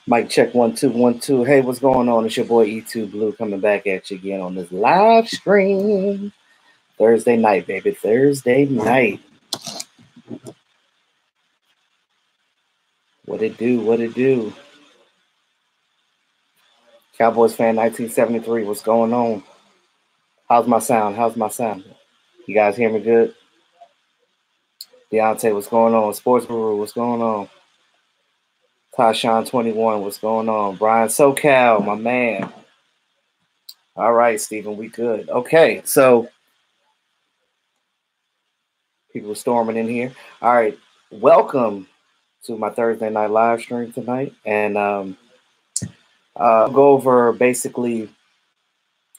Mic check 1 2 1 2. Hey, what's going on? It's your boy E2 Blue coming back at you again on this live stream. Thursday night, baby. Thursday night. What it do? What it do? Cowboys fan 1973. What's going on? How's my sound? How's my sound? You guys hear me good? Deontay, what's going on? Sports Guru, what's going on? Tashawn 21, what's going on? Brian SoCal, my man. All right, Stephen, we good. Okay, so people storming in here. All right, welcome to my Thursday night live stream tonight, and go over basically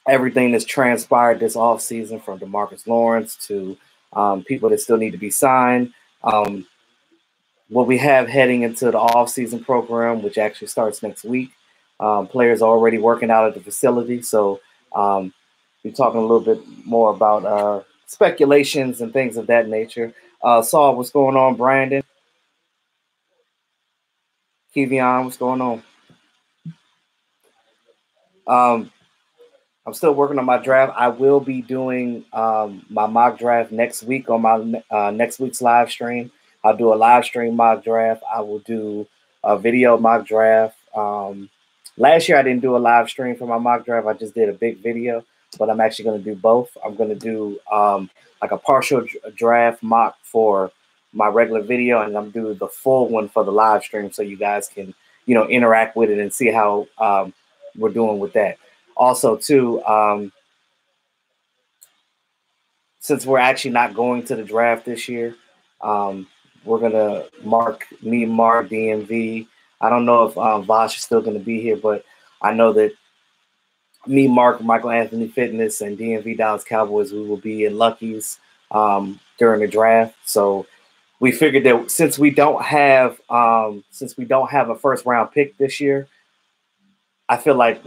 everything that's transpired this offseason, from DeMarcus Lawrence to people that still need to be signed. What we have heading into the offseason program, which actually starts next week. Players are already working out at the facility, so we're talking a little bit more about speculations and things of that nature. Saul, what's going on? Brandon, Kevion, what's going on? I'm still working on my draft. I will be doing my mock draft next week on my next week's live stream. I'll do a live stream mock draft. I will do a video mock draft. Last year I didn't do a live stream for my mock draft. I just did a big video, but I'm actually going to do both. I'm going to do like a partial draft mock for my regular video, and I'm doing the full one for the live stream, so you guys can, interact with it and see how we're doing with that. Also, too, since we're actually not going to the draft this year, we're going to Mark, DMV. I don't know if Vosh is still going to be here, but I know that me, Mark, Michael Anthony Fitness, and DMV Dallas Cowboys, we will be in Lucky's during the draft. So we figured that since we don't have a first round pick this year, I feel like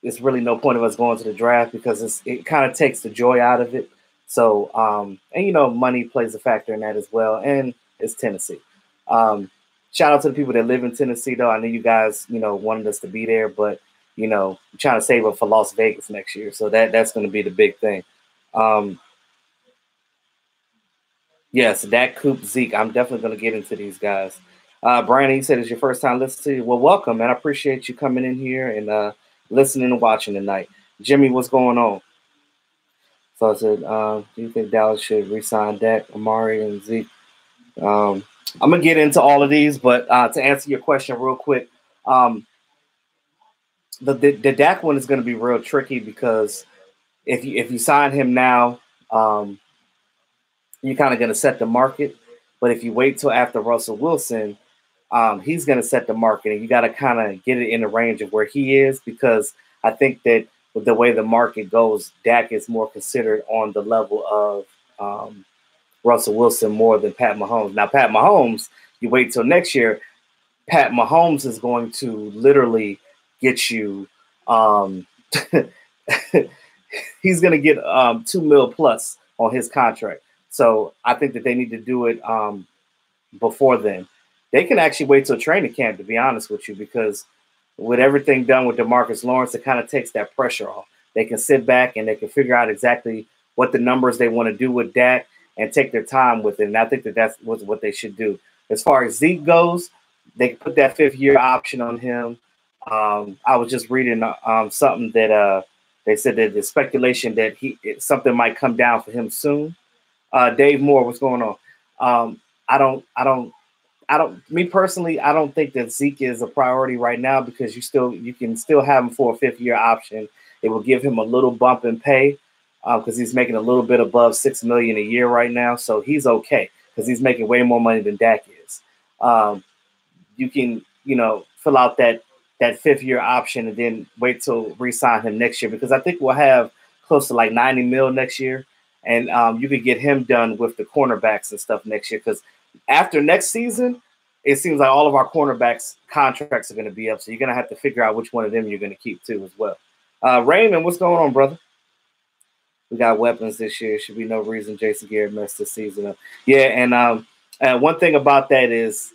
it's really no point of us going to the draft because it kind of takes the joy out of it. So, and money plays a factor in that as well. And it's Tennessee. Shout out to the people that live in Tennessee, though. I know you guys, wanted us to be there, but, I'm trying to save up for Las Vegas next year. So that's going to be the big thing. Yes, Dak, Coop, Zeke. I'm definitely going to get into these guys. Brandon, you said it's your first time listening to you. Well, welcome, man. I appreciate you coming in here and listening and watching tonight. Jimmy, what's going on? So I said, do you think Dallas should re-sign Dak, Amari, and Zeke? I'm going to get into all of these, but to answer your question real quick, the Dak one is going to be real tricky because if you sign him now, you're kind of going to set the market. But if you wait till after Russell Wilson, he's going to set the market, and you got to kind of get it in the range of where he is, because I think that with the way the market goes, Dak is more considered on the level of Russell Wilson more than Pat Mahomes. Now, Pat Mahomes, you wait till next year, Pat Mahomes is going to literally get you he's going to get $2 million plus on his contract. So I think that they need to do it before then. They can actually wait till training camp, to be honest with you, because with everything done with DeMarcus Lawrence, it kind of takes that pressure off. They can sit back and they can figure out exactly what the numbers they want to do with Dak and take their time with it. And I think that that's what they should do. As far as Zeke goes, they can put that 5th-year option on him. I was just reading something that they said that the speculation that something might come down for him soon. Dave Moore, what's going on? Me personally, I don't think that Zeke is a priority right now, because you can still have him for a 5th-year option. It will give him a little bump in pay because he's making a little bit above $6 million a year right now. So he's okay because he's making way more money than Dak is. You can, fill out that 5th-year option and then wait till re-sign him next year, because I think we'll have close to like $90 million next year. And you could get him done with the cornerbacks and stuff next year, because after next season, it seems like all of our cornerbacks contracts are going to be up. So you're going to have to figure out which one of them you're going to keep too as well. Raymond, what's going on, brother? We got weapons this year. Should be no reason Jason Garrett messed this season up. Yeah, and one thing about that is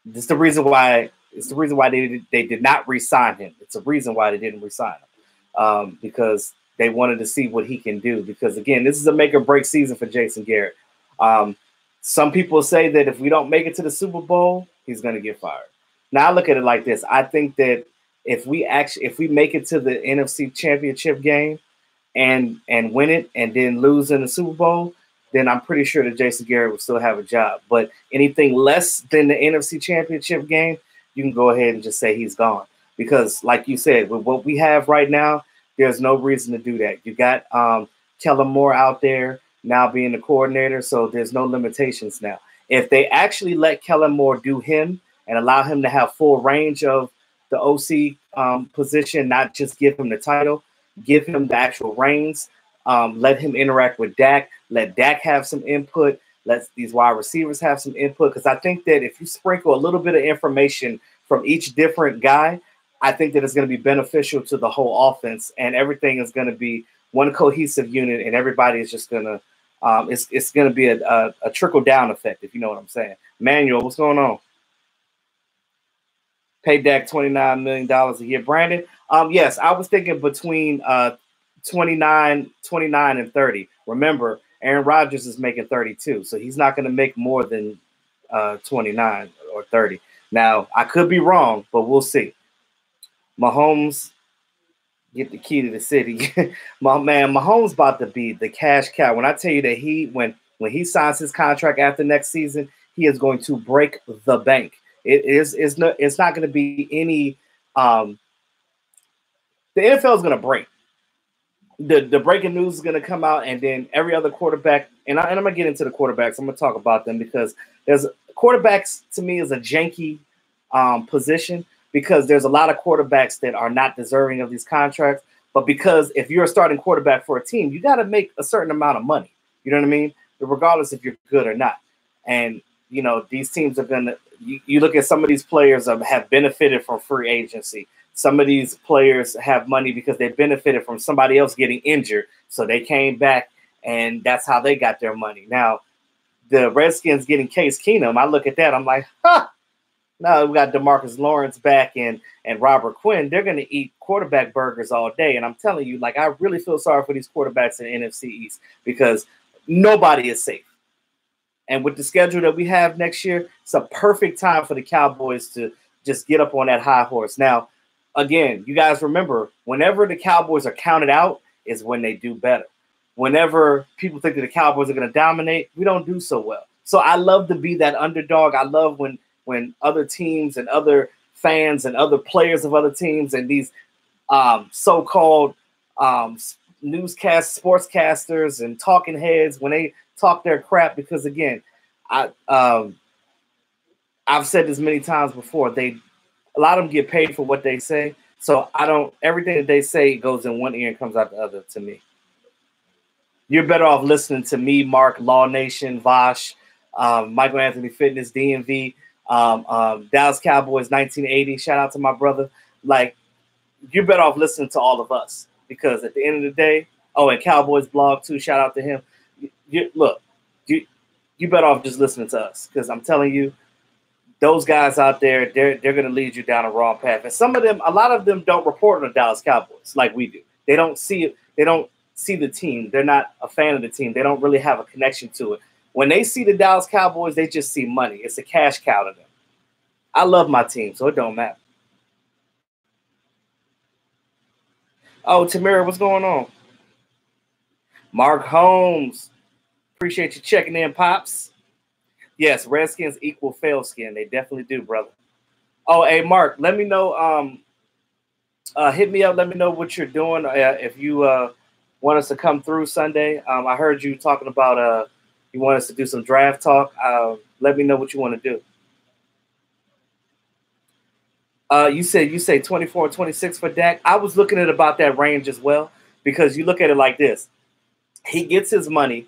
this the reason why it's the reason why they did not re-sign him. It's a reason why they didn't re-sign him because they wanted to see what he can do. Because again, this is a make or break season for Jason Garrett. Some people say that if we don't make it to the Super Bowl, he's going to get fired. Now I look at it like this. I think that if we make it to the NFC Championship game and win it and then lose in the Super Bowl, then I'm pretty sure that Jason Garrett will still have a job. But anything less than the NFC Championship game, you can go ahead and just say he's gone. Because like you said, with what we have right now, there's no reason to do that. You got Kellen Moore out there now being the coordinator, so there's no limitations now. If they actually let Kellen Moore do him and allow him to have full range of the OC position, not just give him the title, give him the actual reins, let him interact with Dak, let Dak have some input, let these wide receivers have some input. Because I think that if you sprinkle a little bit of information from each different guy, I think that it's going to be beneficial to the whole offense, and everything is going to be one cohesive unit, and everybody is just going to it's going to be a trickle down effect, if you know what I'm saying. Manuel, what's going on? Pay Dak $29 million a year. Brandon, yes, I was thinking between 29 and 30. Remember, Aaron Rodgers is making 32, so he's not going to make more than 29 or 30. Now, I could be wrong, but we'll see. Mahomes, get the key to the city. My man, Mahomes about to be the cash cow. When I tell you that when he signs his contract after next season, he is going to break the bank. It's not going to be any the NFL is going to break. The breaking news is going to come out, and then every other quarterback, and I'm going to get into the quarterbacks. I'm going to talk about them because quarterbacks to me is a janky position, because there's a lot of quarterbacks that are not deserving of these contracts. But because if you're a starting quarterback for a team, you got to make a certain amount of money. You know what I mean? Regardless if you're good or not. And, you know, these teams are going to – you look at some of these players have benefited from free agency. Some of these players have money because they benefited from somebody else getting injured. So they came back, and that's how they got their money. Now, the Redskins getting Case Keenum, I look at that, I'm like, no, we got DeMarcus Lawrence back and Robert Quinn. They're going to eat quarterback burgers all day. And I'm telling you, like, I really feel sorry for these quarterbacks in the NFC East because nobody is safe. And with the schedule that we have next year, it's a perfect time for the Cowboys to just get up on that high horse. Now, again, you guys remember, whenever the Cowboys are counted out is when they do better. Whenever people think that the Cowboys are going to dominate, we don't do so well. So I love to be that underdog. I love when other teams and other fans and other players of other teams and these so-called sportscasters and talking heads, when they talk their crap, because again, I've said this many times before, a lot of them get paid for what they say. So everything that they say goes in one ear and comes out the other to me. You're better off listening to me, Mark, Law Nation, Vosh, Michael Anthony Fitness, DMV, Dallas Cowboys 1980. Shout out to my brother. Like, you're better off listening to all of us, because at the end of the day, and Cowboys blog too. Shout out to him. You better off just listening to us, because I'm telling you, those guys out there, they're going to lead you down a wrong path. And a lot of them don't report on the Dallas Cowboys like we do. They don't see it. They don't see the team. They're not a fan of the team. They don't really have a connection to it. When they see the Dallas Cowboys, they just see money. It's a cash cow to them. I love my team, so it don't matter. Oh, Tamira, what's going on? Mark Holmes, appreciate you checking in, Pops. Yes, Redskins equal failskin. They definitely do, brother. Oh, hey, Mark, let me know. Hit me up. Let me know what you're doing. If you want us to come through Sunday. I heard you talking about you want us to do some draft talk. Let me know what you want to do. You say 24 and 26 for Dak. I was looking at about that range as well, because you look at it like this. He gets his money.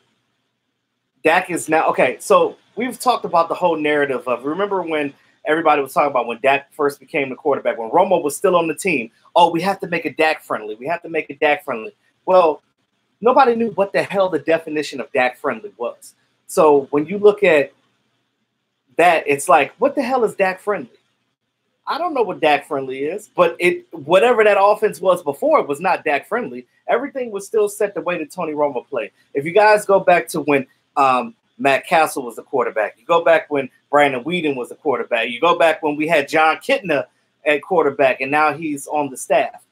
Dak is now – okay, so we've talked about the whole narrative of – remember when everybody was talking about when Dak first became the quarterback, when Romo was still on the team? Oh, we have to make it Dak friendly. We have to make it Dak friendly. Well, nobody knew what the hell the definition of Dak friendly was. So when you look at that, it's like, what the hell is Dak friendly? I don't know what Dak friendly is, but whatever that offense was before, it was not Dak friendly. Everything was still set the way that Tony Romo played. If you guys go back to when Matt Castle was the quarterback, you go back when Brandon Weeden was the quarterback, you go back when we had John Kitna at quarterback, and now he's on the staff.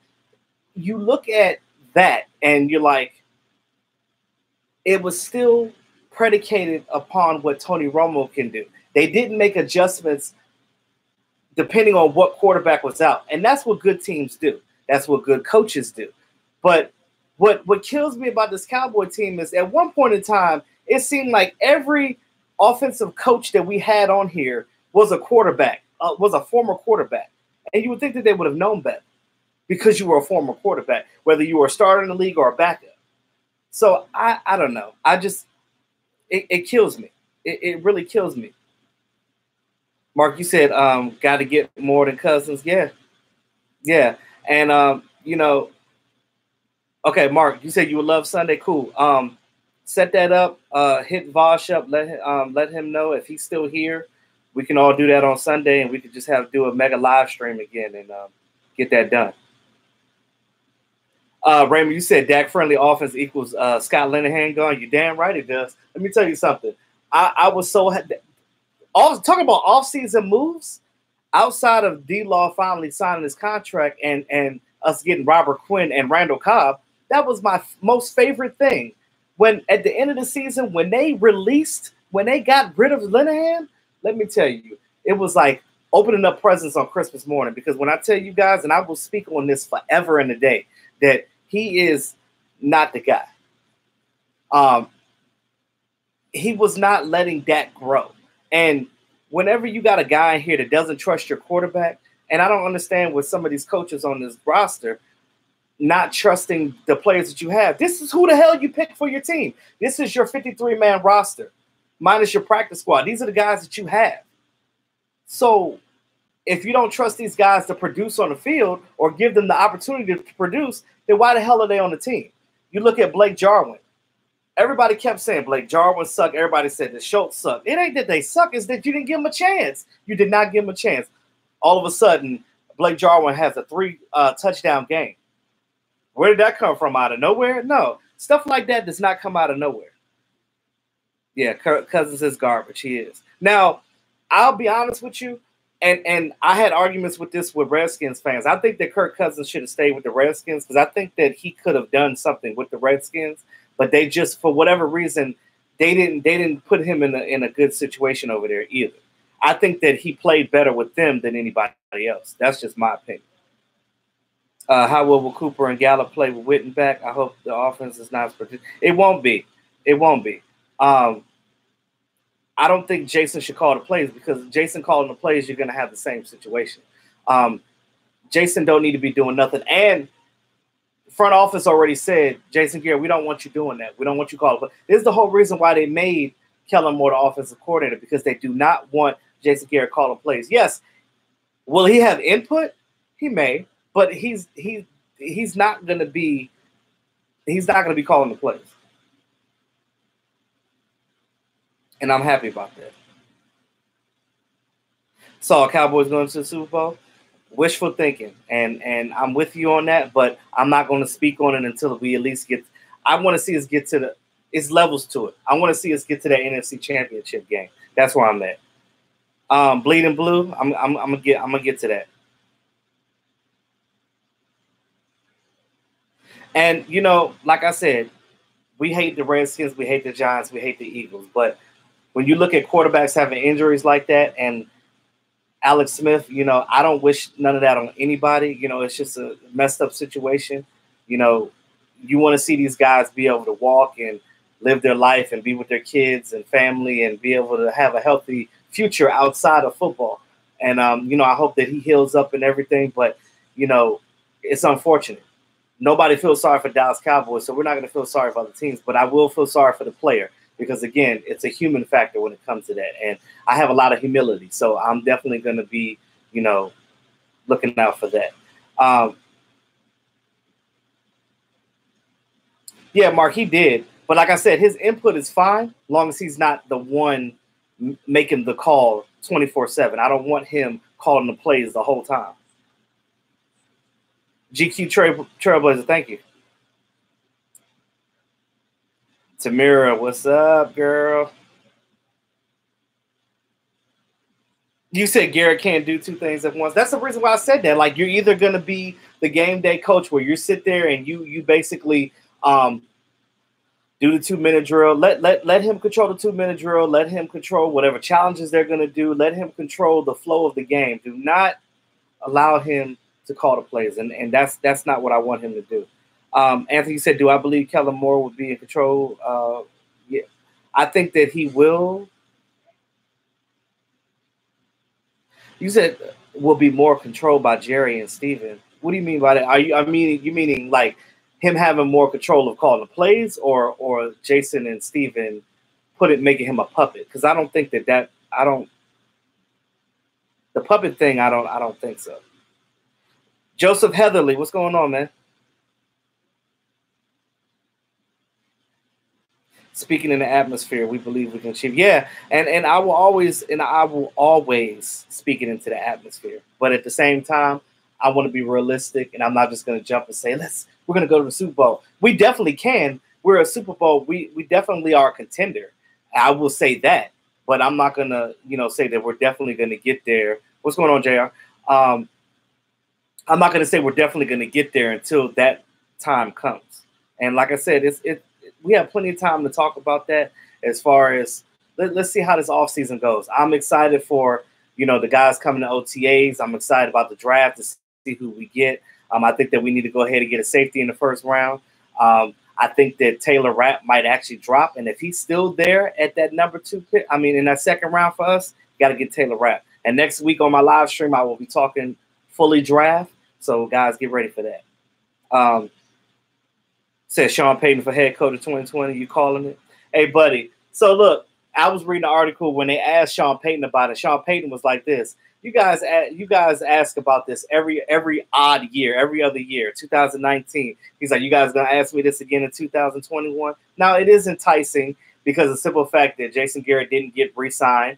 You look at that, and you're like, it was still predicated upon what Tony Romo can do. They didn't make adjustments depending on what quarterback was out. And that's what good teams do. That's what good coaches do. But what kills me about this Cowboy team is at one point in time, it seemed like every offensive coach that we had on here was a quarterback, was a former quarterback. And you would think that they would have known better because you were a former quarterback, whether you were a starter in the league or a backup. So I don't know. It kills me. It really kills me. Mark, you said got to get more than Cousins. Yeah. And okay, Mark, you said you would love Sunday. Cool. Set that up. Hit Vosh up. Let him know if he's still here. We can all do that on Sunday, and we could just do a mega live stream again and get that done. Raymond, you said Dak friendly offense equals Scott Linehan gone. You damn right it does. Let me tell you something. I was so talking about offseason moves outside of D-Law finally signing his contract and us getting Robert Quinn and Randall Cobb. That was my most favorite thing. When at the end of the season, when they got rid of Linehan, let me tell you, it was like opening up presents on Christmas morning. Because when I tell you guys, and I will speak on this forever and a day, that he is not the guy. He was not letting Dak grow. And whenever you got a guy in here that doesn't trust your quarterback, and I don't understand with some of these coaches on this roster not trusting the players that you have. This is who the hell you pick for your team. This is your 53-man roster, minus your practice squad. These are the guys that you have. So if you don't trust these guys to produce on the field or give them the opportunity to produce, then why the hell are they on the team? You look at Blake Jarwin. Everybody kept saying Blake Jarwin sucked. Everybody said that Schultz sucked. It ain't that they suck. It's that you didn't give them a chance. You did not give them a chance. All of a sudden, Blake Jarwin has a 3-touchdown game. Where did that come from? Out of nowhere? No. Stuff like that does not come out of nowhere. Yeah, Kirk Cousins is garbage. He is. Now, I'll be honest with you, and I had arguments with this with Redskins fans. I think that Kirk Cousins should have stayed with the Redskins because I think that he could have done something with the Redskins, but they just, for whatever reason, they didn't put him in a good situation over there either. I think that he played better with them than anybody else. That's just my opinion. How will Cooper and Gallup play with Witten back? I hope the offense is not. It won't be. It won't be. I don't think Jason should call the plays because Jason calling the plays, you're going to have the same situation. Jason don't need to be doing nothing. And front office already said, Jason Garrett, we don't want you doing that. We don't want you calling. But this is the whole reason why they made Kellen Moore the offensive coordinator, because they do not want Jason Garrett calling plays. Yes, will he have input? He may. But he's not going to be calling the plays, and I'm happy about that. Saw Cowboys going to the Super Bowl, wishful thinking, and I'm with you on that. But I'm not going to speak on it until we at least get. I want to see us get to it's levels to it. I want to see us get to that NFC Championship game. That's where I'm at. Bleeding blue. I'm gonna get to that. And, like I said, we hate the Redskins, we hate the Giants, we hate the Eagles. But when you look at quarterbacks having injuries like that and Alex Smith, I don't wish none of that on anybody. It's just a messed up situation. You want to see these guys be able to walk and live their life and be with their kids and family and be able to have a healthy future outside of football. And, I hope that he heals up and everything. But, it's unfortunate. Nobody feels sorry for Dallas Cowboys, so we're not going to feel sorry for other teams. But I will feel sorry for the player because, again, it's a human factor when it comes to that. And I have a lot of humility, so I'm definitely going to be, looking out for that. Yeah, Mark, he did. But like I said, his input is fine, long as he's not the one making the call 24/7. I don't want him calling the plays the whole time. GQ Trailblazer, thank you. Tamira, what's up, girl? You said Garrett can't do two things at once. That's the reason why I said that. Like, you're either going to be the game day coach where you sit there and you basically do the 2-minute drill. Let him control the 2-minute drill. Let him control whatever challenges they're going to do. Let him control the flow of the game. Do not allow him to call the plays, and that's not what I want him to do. Anthony said, "Do I believe Kellen Moore would be in control?" Yeah, I think that he will. You said will be more controlled by Jerry and Steven. What do you mean by that? You meaning like him having more control of calling the plays, or Jason and Steven making him a puppet? Because I don't think that I don't the puppet thing. I don't think so. Joseph Heatherly, what's going on, man? Speaking in the atmosphere, we believe we can achieve. Yeah, and I will always speak it into the atmosphere. But at the same time, I want to be realistic, and I'm not just going to jump and say we're going to go to the Super Bowl. We definitely can. We're a Super Bowl. We definitely are a contender. I will say that, but I'm not going to say that we're definitely going to get there. What's going on, Jr.? I'm not going to say we're definitely going to get there until that time comes. And like I said, we have plenty of time to talk about that. As far as let's see how this offseason goes. I'm excited for the guys coming to OTAs. I'm excited about the draft to see who we get. I think that we need to go ahead and get a safety in the first round. I think that Taylor Rapp might actually drop, and if he's still there at that number 2 pick, in that second round for us, got to get Taylor Rapp. And next week on my live stream, I will be talking fully draft. So guys, get ready for that. Says Sean Payton for head coach of 2020. You calling it? Hey, buddy. So look, I was reading an article when they asked Sean Payton about it. Sean Payton was like this: You guys ask about this every odd year, every other year. 2019, he's like, you guys gonna ask me this again in 2021? Now it is enticing because of the simple fact that Jason Garrett didn't get re-signed.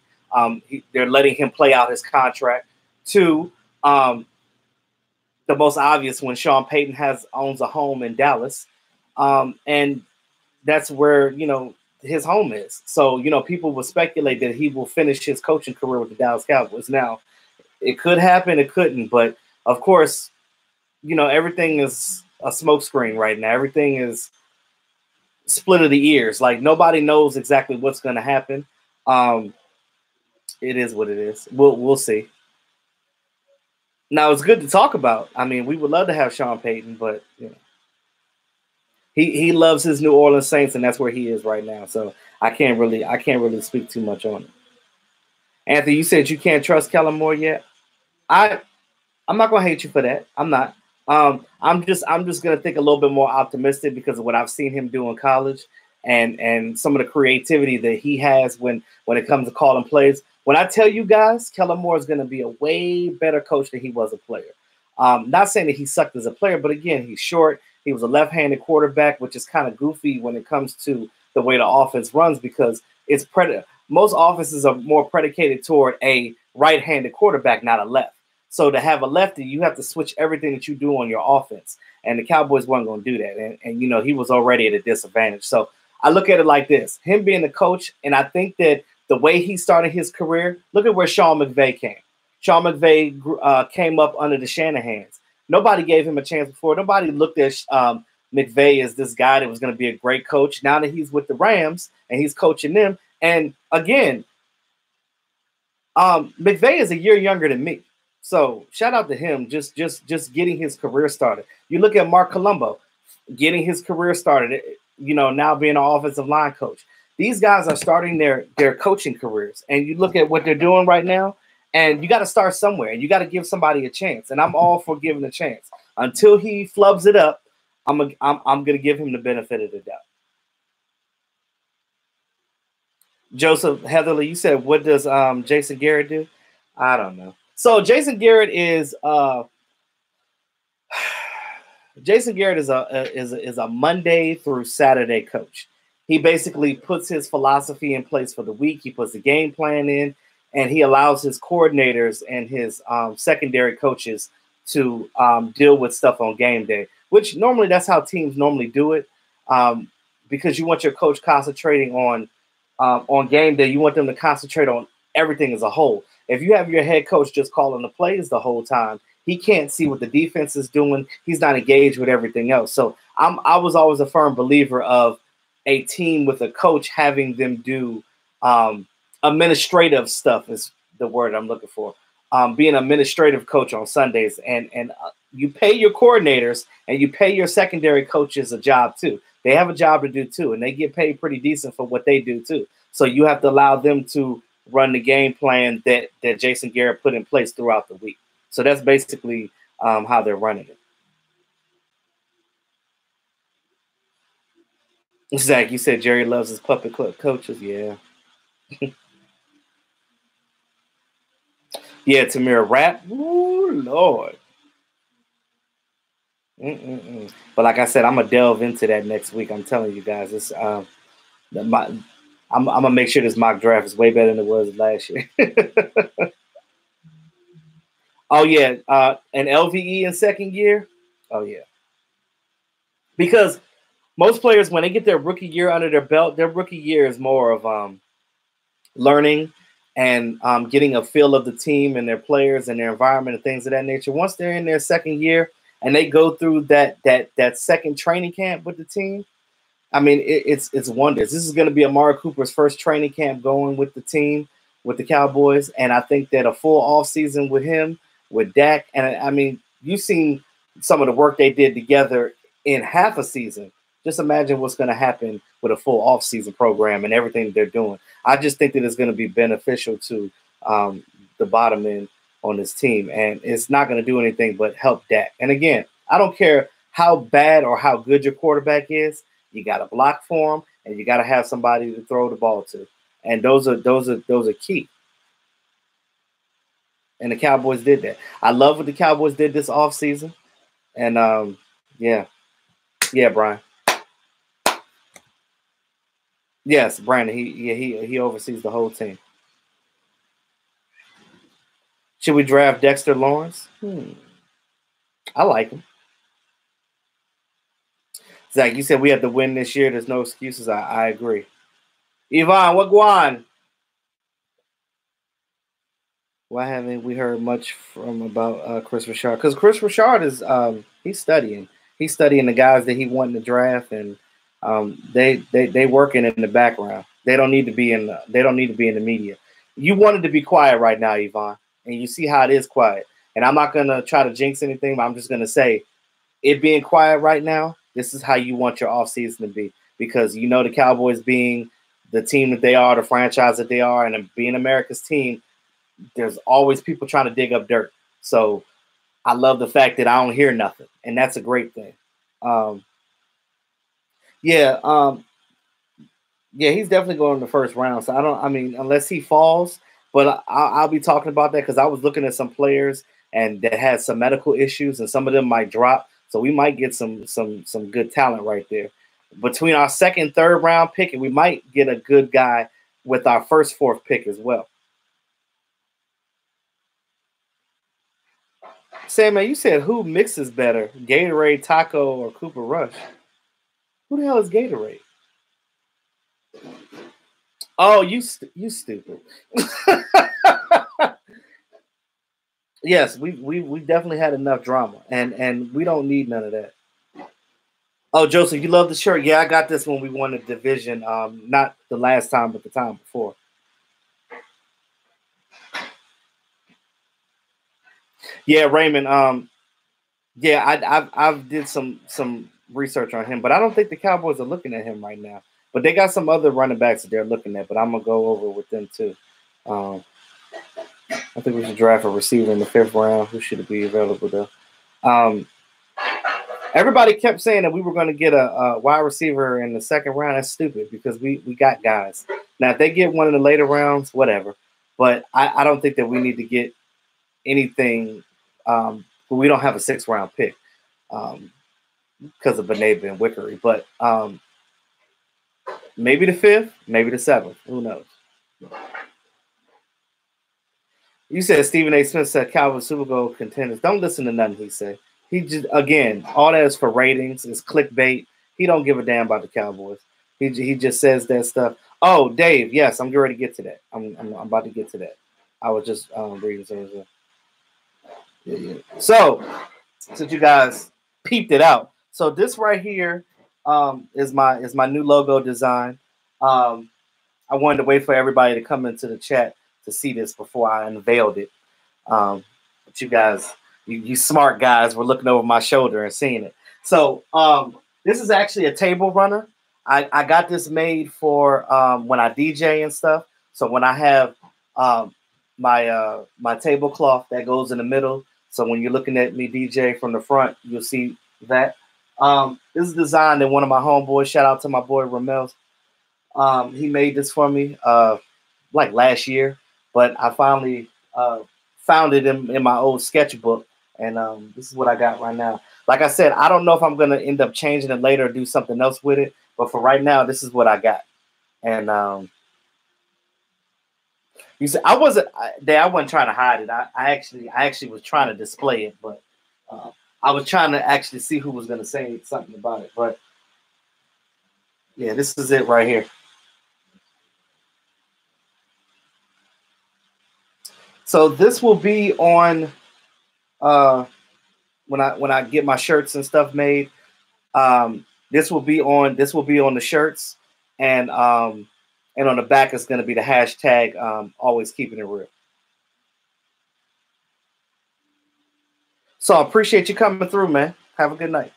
They're letting him play out his contract. 2, the most obvious when Sean Payton owns a home in Dallas. And that's where, his home is. So, people will speculate that he will finish his coaching career with the Dallas Cowboys. Now, it could happen, it couldn't. But, of course, everything is a smokescreen right now. Everything is split of the ears. Like, nobody knows exactly what's going to happen. It is what it is. We'll see. Now, it's good to talk about. We would love to have Sean Payton, but, He loves his New Orleans Saints, and that's where he is right now. So I can't really speak too much on it. Anthony, you said you can't trust Kellen Moore yet. I'm not gonna hate you for that. I'm not. I'm just gonna think a little bit more optimistic because of what I've seen him do in college and some of the creativity that he has when it comes to calling plays. When I tell you guys, Kellen Moore is gonna be a way better coach than he was a player. Not saying that he sucked as a player, but again, he's short. He was a left-handed quarterback, which is kind of goofy when it comes to the way the offense runs because it's most offenses are more predicated toward a right-handed quarterback, not a left. So to have a lefty, you have to switch everything that you do on your offense. And the Cowboys weren't going to do that. And he was already at a disadvantage. So I look at it like this. Him being the coach, and I think that the way he started his career, look at where Sean McVay came. Sean McVay came up under the Shanahans. Nobody gave him a chance before. Nobody looked at McVay as this guy that was going to be a great coach. Now that he's with the Rams and he's coaching them, and again, McVay is a year younger than me. So shout out to him, just getting his career started. You look at Mark Colombo, getting his career started. Now being an offensive line coach. These guys are starting their coaching careers, and you look at what they're doing right now. And you got to start somewhere. And you got to give somebody a chance. And I'm all for giving a chance. Until he flubs it up, I'm going to give him the benefit of the doubt. Joseph Heatherly, you said, what does Jason Garrett do? I don't know. So Jason Garrett is Jason Garrett is a Monday through Saturday coach. He basically puts his philosophy in place for the week. He puts the game plan in, and he allows his coordinators and his secondary coaches to deal with stuff on game day. Which normally that's how teams normally do it, because you want your coach concentrating on game day. You want them to concentrate on everything as a whole. If you have your head coach just calling the plays the whole time, he can't see what the defense is doing. He's not engaged with everything else. So I was always a firm believer of a team with a coach having them do administrative stuff is the word I'm looking for. Being an administrative coach on Sundays, and you pay your coordinators and you pay your secondary coaches a job too. They have a job to do too, and they get paid pretty decent for what they do too. So you have to allow them to run the game plan that Jason Garrett put in place throughout the week. So that's basically how they're running it. Zach, you said Jerry loves his puppet club coaches. Yeah. Yeah, Tamira Rap. Ooh, Lord. But like I said, I'm going to delve into that next week. I'm telling you guys. It's I'm going to make sure this mock draft is way better than it was last year. Oh, yeah. An LVE in second year? Oh, yeah. Because most players, when they get their rookie year under their belt, their rookie year is more of learning and getting a feel of the team and their players and their environment and things of that nature. Once they're in their second year and they go through that second training camp with the team, I mean, it's wonders. This is going to be Amari Cooper's first training camp going with the team, with the Cowboys, and I think that a full offseason with him, with Dak, and I mean, you've seen some of the work they did together in half a season. Just imagine what's going to happen with a full offseason program and everything they're doing. I just think that it's going to be beneficial to the bottom end on this team, and it's not going to do anything but help Dak. And again, I don't care how bad or how good your quarterback is. You got to block for him, and you got to have somebody to throw the ball to, and those are key. And the Cowboys did that. I love what the Cowboys did this offseason. And yeah, Brian. Yes, Brandon. He oversees the whole team. Should we draft Dexter Lawrence? I like him. Zach, you said we have to win this year. There's no excuses. I agree. Yvonne, what Guan? Why haven't we heard much from about Chris Richard? Because Chris Richard is he's studying. He's studying the guys that he wanted to draft, and they working in the background. They don't need to be in the media. You wanted to be quiet right now, Yvonne, and you see how it is quiet. And I'm not gonna try to jinx anything, but I'm just gonna say it being quiet right now. This is how you want your offseason to be, because you know the Cowboys being the team that they are, the franchise that they are, and being America's team. There's always people trying to dig up dirt. So I love the fact that I don't hear nothing, and that's a great thing. Yeah, he's definitely going in the first round. So I mean, unless he falls, but I'll be talking about that because I was looking at some players and that had some medical issues, and some of them might drop. So we might get some good talent right there. Between our second, third round pick, and we might get a good guy with our first, fourth pick as well. Sam, man, you said who mixes better, Gatorade, Taco, or Cooper Rush? Who the hell is Gatorade? Oh, you stupid. Yes, we definitely had enough drama, and we don't need none of that. Oh, Joseph, you love the shirt? Yeah, I got this when we won the division. Not the last time, but the time before. Yeah, Raymond. Yeah, I've did some research on him, but I don't think the Cowboys are looking at him right now. But they got some other running backs that they're looking at, but I'm gonna go over with them too. I think we should draft a receiver in the fifth round. Who should be available though? Everybody kept saying that we were going to get a wide receiver in the second round. That's stupid because we got guys. Now, if they get one in the later rounds, whatever. But I don't think that we need to get anything. We don't have a sixth round pick. because of Benaba and Wickery. But maybe the 5th, maybe the 7th. Who knows? You said Stephen A. Smith said Cowboys Super Bowl contenders. Don't listen to nothing he said. He just, again, all that is for ratings. It's clickbait. He don't give a damn about the Cowboys. He just says that stuff. Oh, Dave, yes, I'm getting ready to get to that. I'm about to get to that. I was just reading something. Yeah. So, since you guys peeped it out, so this right here is my new logo design. I wanted to wait for everybody to come into the chat to see this before I unveiled it. But you guys, you smart guys, were looking over my shoulder and seeing it. So this is actually a table runner. I got this made for when I DJ and stuff. So when I have my tablecloth that goes in the middle. So when you're looking at me DJ from the front, you'll see that. This is designed in one of my homeboys. Shout out to my boy Ramel. He made this for me like last year, but I finally found it in my old sketchbook, and this is what I got right now. Like I said, I don't know if I'm gonna end up changing it later or do something else with it, but for right now, this is what I got. And you said I wasn't trying to hide it. I actually was trying to display it, but I was trying to actually see who was gonna say something about it. But yeah, this is it right here. So this will be on when I get my shirts and stuff made. This will be on the shirts, and on the back is going to be the hashtag always keeping it real. So I appreciate you coming through, man. Have a good night.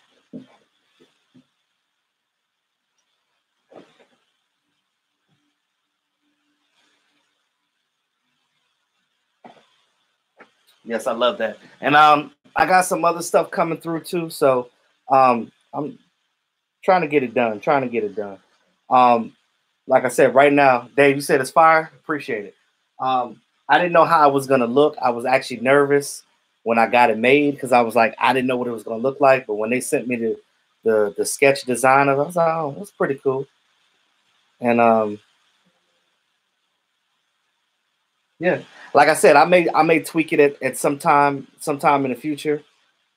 Yes, I love that. And I got some other stuff coming through too. So I'm trying to get it done. Trying to get it done. Like I said, right now, Dave, you said it's fire. Appreciate it. I didn't know how I was gonna look. I was actually nervous when I got it made because I was like, I didn't know what it was gonna look like. But when they sent me the sketch design of it, I was like, oh, that's pretty cool. And yeah, like I said, I may tweak it at sometime in the future,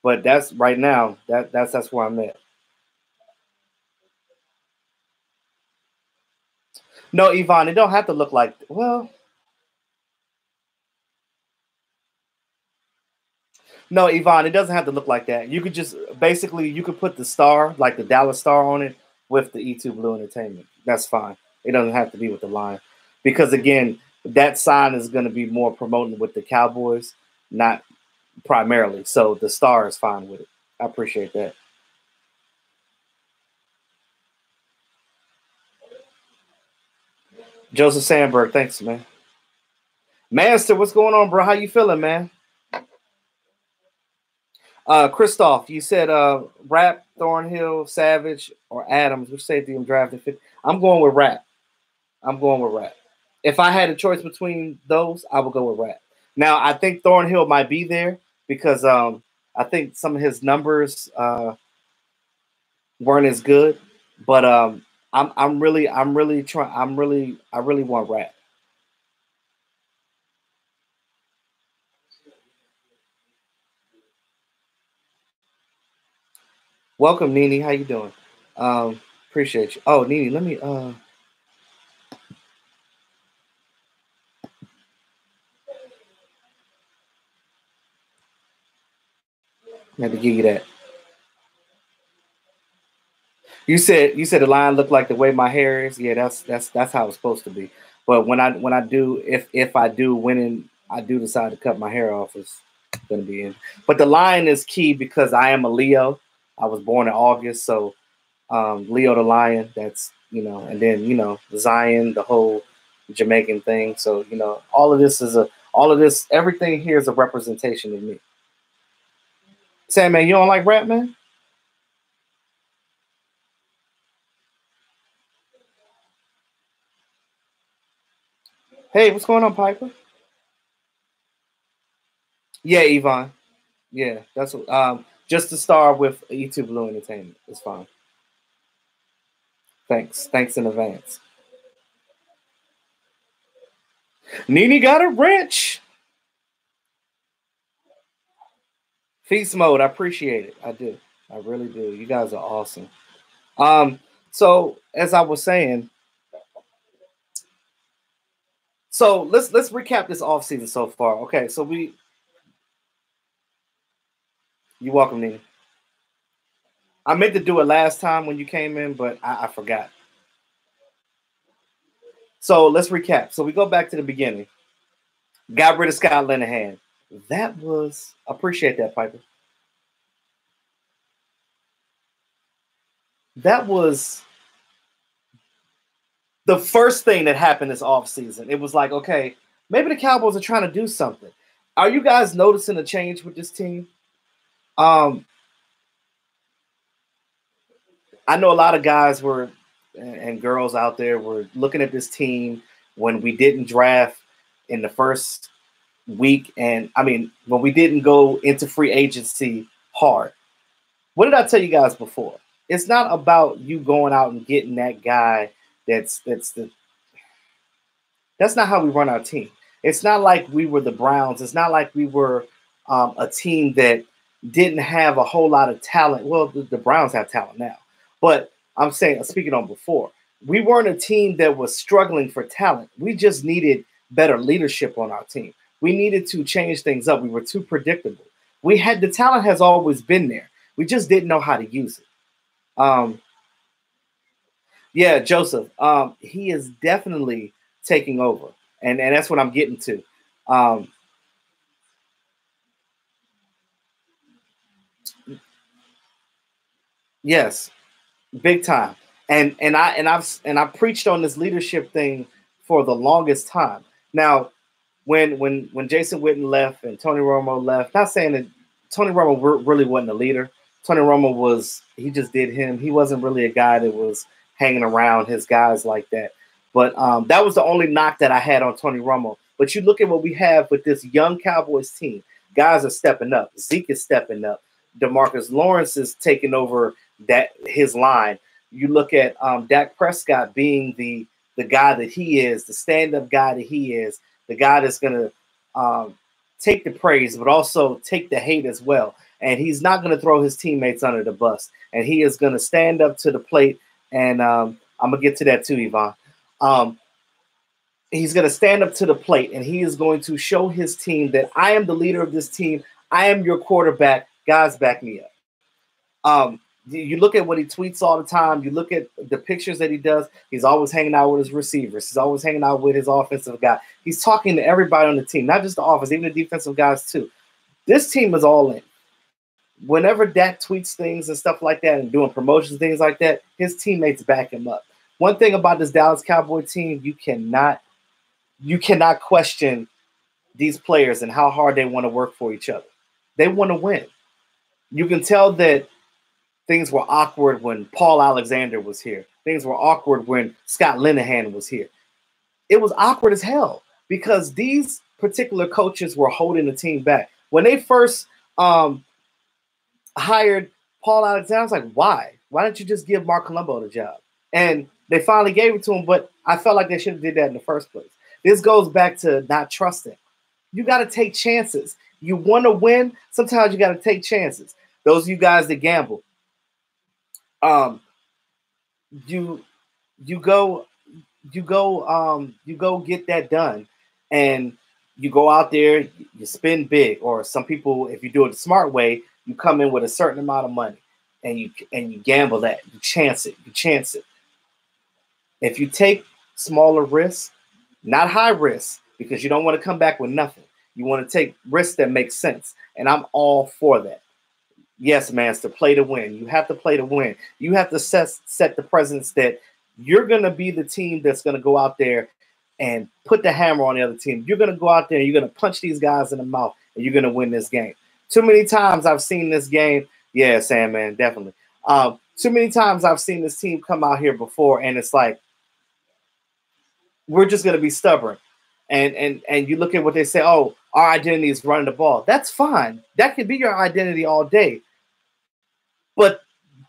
but that's right now. That's where I'm at. No, Yvonne, it don't have to look like. Well, no, Yvonne, it doesn't have to look like that. You could just basically you could put the star, like the Dallas Star, on it with the E2 Blue Entertainment. That's fine. It doesn't have to be with the line, because again, that sign is going to be more promoting with the Cowboys, not primarily. So the star is fine with it. I appreciate that. Joseph Sandberg, thanks, man. Master, what's going on, bro? How you feeling, man? Christoph, you said Rap, Thornhill, Savage, or Adams. Which safety I'm drafting? I'm going with Rap. I'm going with Rap. If I had a choice between those, I would go with Rap. Now, I think Thornhill might be there because I think some of his numbers weren't as good, but I'm really trying. I really want Rap. Welcome, Nene. How you doing? Appreciate you. Oh, Nene, let me have to give you that. You said the line looked like the way my hair is. Yeah, that's how it's supposed to be. But when I do if I do I do decide to cut my hair off, it's gonna be in. But the line is key because I am a Leo. I was born in August, so Leo the lion. That's and then Zion, the whole Jamaican thing. So all of this everything here is a representation of me. Sam, man, you don't like rap, man? Hey, what's going on, Piper? Yeah, Yvonne. Yeah, that's Just to star with YouTube Blue Entertainment is fine. Thanks in advance. Nene got a wrench. Feast mode. I appreciate it. I do. I really do. You guys are awesome. So as I was saying, so let's recap this offseason so far. Okay, so you're welcome, Nene. I meant to do it last time when you came in, but I forgot. So let's recap. So we go back to the beginning. Got rid of Scott Linehan. That was appreciate that, Piper. That was the first thing that happened this offseason. It was like, okay, maybe the Cowboys are trying to do something. Are you guys noticing a change with this team? I know a lot of guys were and girls out there were looking at this team when we didn't draft in the first week, and I mean when we didn't go into free agency hard. What did I tell you guys before? It's not about you going out and getting that guy that's not how we run our team. It's not like we were the Browns. It's not like we were a team that didn't have a whole lot of talent. Well, the Browns have talent now, but I'm saying, speaking on before, we weren't a team that was struggling for talent. We just needed better leadership on our team. We needed to change things up. We were too predictable. We had the talent has always been there. We just didn't know how to use it. Yeah, Joseph. He is definitely taking over, and that's what I'm getting to. Yes, big time. I've preached on this leadership thing for the longest time. Now, when Jason Witten left and Tony Romo left, not saying that Tony Romo really wasn't a leader. Tony Romo he just did him. He wasn't really a guy that was hanging around his guys like that. But that was the only knock that I had on Tony Romo. But you look at what we have with this young Cowboys team. Guys are stepping up. Zeke is stepping up. DeMarcus Lawrence is taking over his line. You look at Dak Prescott being the guy that he is, the stand-up guy that he is, the guy that's going to take the praise, but also take the hate as well. And he's not going to throw his teammates under the bus. And he is going to stand up to the plate. And I'm going to get to that too, Yvonne. He's going to stand up to the plate, and he is going to show his team that I am the leader of this team. I am your quarterback. Guys, back me up. You look at what he tweets all the time. You look at the pictures that he does. He's always hanging out with his receivers. He's always hanging out with his offensive guy. He's talking to everybody on the team, not just the offense, even the defensive guys too. This team is all in. Whenever Dak tweets things and stuff like that and doing promotions, things like that, his teammates back him up. One thing about this Dallas Cowboy team, you cannot question these players and how hard they want to work for each other. They want to win. You can tell that things were awkward when Paul Alexander was here. Things were awkward when Scott Linehan was here. It was awkward as hell because these particular coaches were holding the team back. When they first hired Paul Alexander, I was like, why? Why didn't you just give Mark Colombo the job? And they finally gave it to him, but I felt like they should have did that in the first place. This goes back to not trusting. You got to take chances. You want to win, sometimes you got to take chances. Those of you guys that gamble, you go get that done, and you go out there, you spend big, or some people, if you do it the smart way, you come in with a certain amount of money, and you gamble that, you chance it. If you take smaller risks, not high risks, because you don't want to come back with nothing. You want to take risks that make sense, and I'm all for that. Yes, man, it's to play to win. You have to play to win. You have to set the presence that you're going to be the team that's going to go out there and put the hammer on the other team. You're going to go out there and you're going to punch these guys in the mouth, and you're going to win this game. Too many times I've seen this game. Yeah, Sam, man, definitely. Too many times I've seen this team come out here before, and it's like, we're just going to be stubborn. And you look at what they say, oh, our identity is running the ball. That's fine. That could be your identity all day.